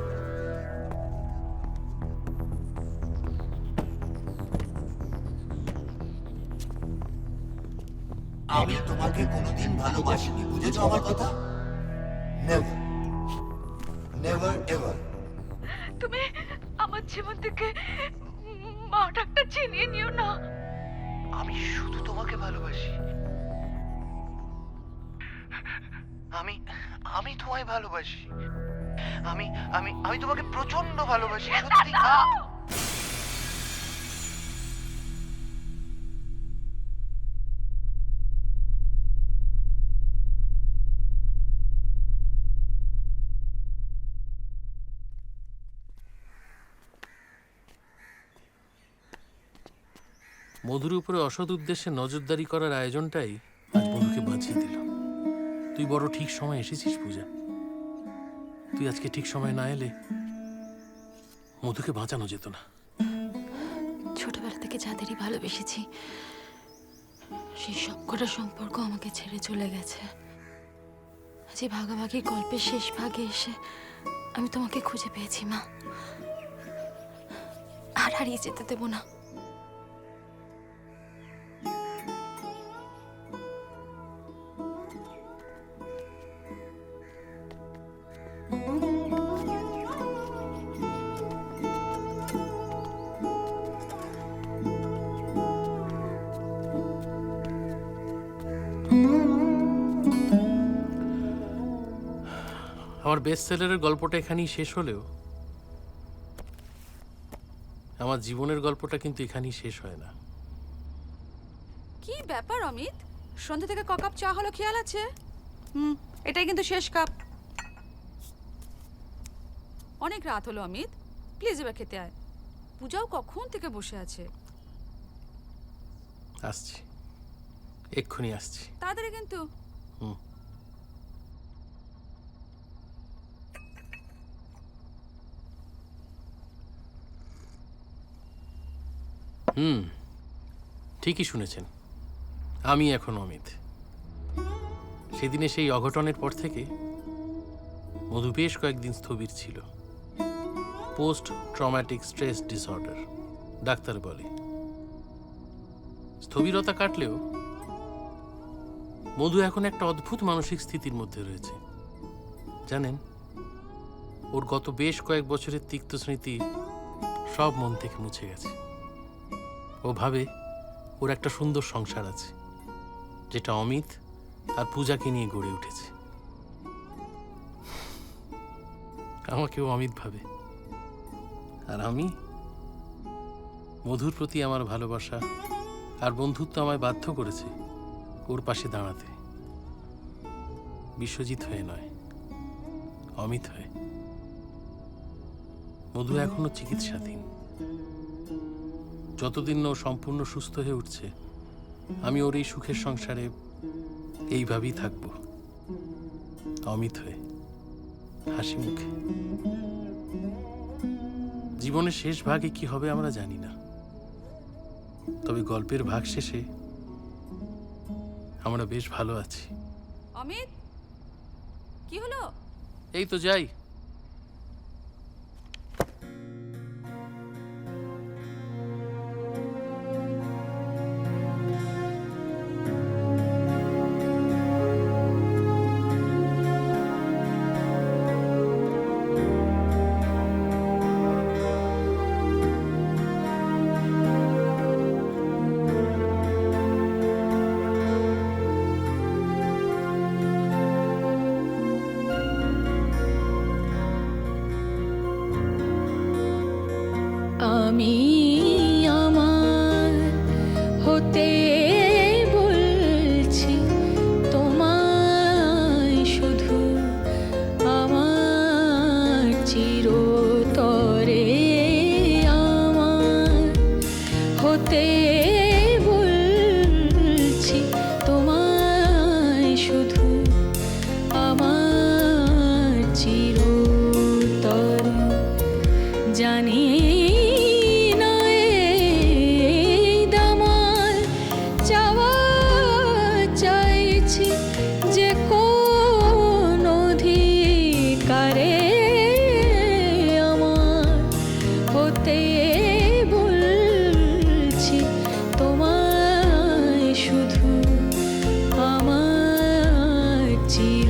S11: আমি তোমাকে কোনোদিন ভালোবাসিনি, বুঝেছো আমার কথা? Never, never ever.
S3: তুমি আমার জীবন থেকে মা ডাক্তার ছিনিয়ে নিও না।
S11: আমি শুধু তোমাকে ভালোবাসি। আমি তোমায় ভালোবাসি। আমি আমি আমি তোমাকে প্রচন্ড ভালোবাসি, সত্যি।
S2: মধুর উপরে অসৎ উদ্দেশ্যে নজরদারি করার আয়োজনটাই আজ মধুকে বাঁচিয়ে দিল। তুই বড় ঠিক সময় এসেছিস পূজা। তুই আজকে ঠিক সময় না এলে মধুকে বাঁচানো যেত না।
S4: ছোটবেলা থেকে যাদেরই ভালোবেসেছি সেই সবকটা সম্পর্ক আমাকে ছেড়ে চলে গেছে। যে ভাগাভাগি গল্পের শেষ ভাগে এসে আমি তোমাকে খুঁজে পেয়েছি মা, আর হারিয়ে যেতে দেব না।
S2: আমার বেস্ট সেলারের গল্পটা এখানেই শেষ হলেও আমার জীবনের গল্পটা কিন্তু এখানেই শেষ হয় না।
S3: কি ব্যাপার অমিত, সন্ধ্যা থেকে ক কাপ চা হলো খেয়াল আছে? এটাই কিন্তু শেষ কাপ। অনেক রাত হলো অমিত, প্লিজ এবার খেতে আয়। পূজাও কখন থেকে বসে আছে।
S2: আসছি, এক্ষুনি আসছি।
S3: তাড়াতাড়ি কিন্তু।
S2: ঠিকই শুনেছেন, আমি এখন অমিত। সেদিনে সেই অঘটনের পর থেকে মধু বেশ কয়েকদিন স্থবির ছিল। Post traumatic stress disorder doctor বলে। স্থবিরতা কাটলেও মধু এখন একটা অদ্ভুত মানসিক স্থিতির মধ্যে রয়েছে জানেন। ওর গত বেশ কয়েক বছরের তিক্ত স্মৃতি সব মন থেকে মুছে গেছে। ও ভাবে ওর একটা সুন্দর সংসার আছে, যেটা অমিত আর পূজাকে নিয়ে গড়ে উঠেছে। আমাকেও অমিত ভাবে, আর আমি মধুর প্রতি আমার ভালোবাসা আর বন্ধুত্ব আমায় বাধ্য করেছে ওর পাশে দাঁড়াতে, বিশ্বজিৎ হয়ে নয়, অমিত হয়ে। মধু এখনো চিকিৎসাধীন। যতদিন না ও সম্পূর্ণ সুস্থ হয়ে উঠছে, আমি ওর এই সুখের সংসারে এইভাবেই থাকব, অমিত হয়ে, হাসি মুখে। জীবনের শেষ ভাগে কি হবে আমরা জানি না, তবে গল্পের ভাগ শেষে আমরা বেশ ভালো আছি।
S3: অমিত, কি হলো?
S2: এই তো যাই।
S8: আমি আমার হতে বলছি তোমায় শুধু আমার চিরতরে আমার হতে বলছি তোমায় শুধু আমার চিরতরে জানি না এই দামাল চাওয়া চাইছি যে কোন অধিকারে আমার হতে বলছি তোমায় শুধু আমার চির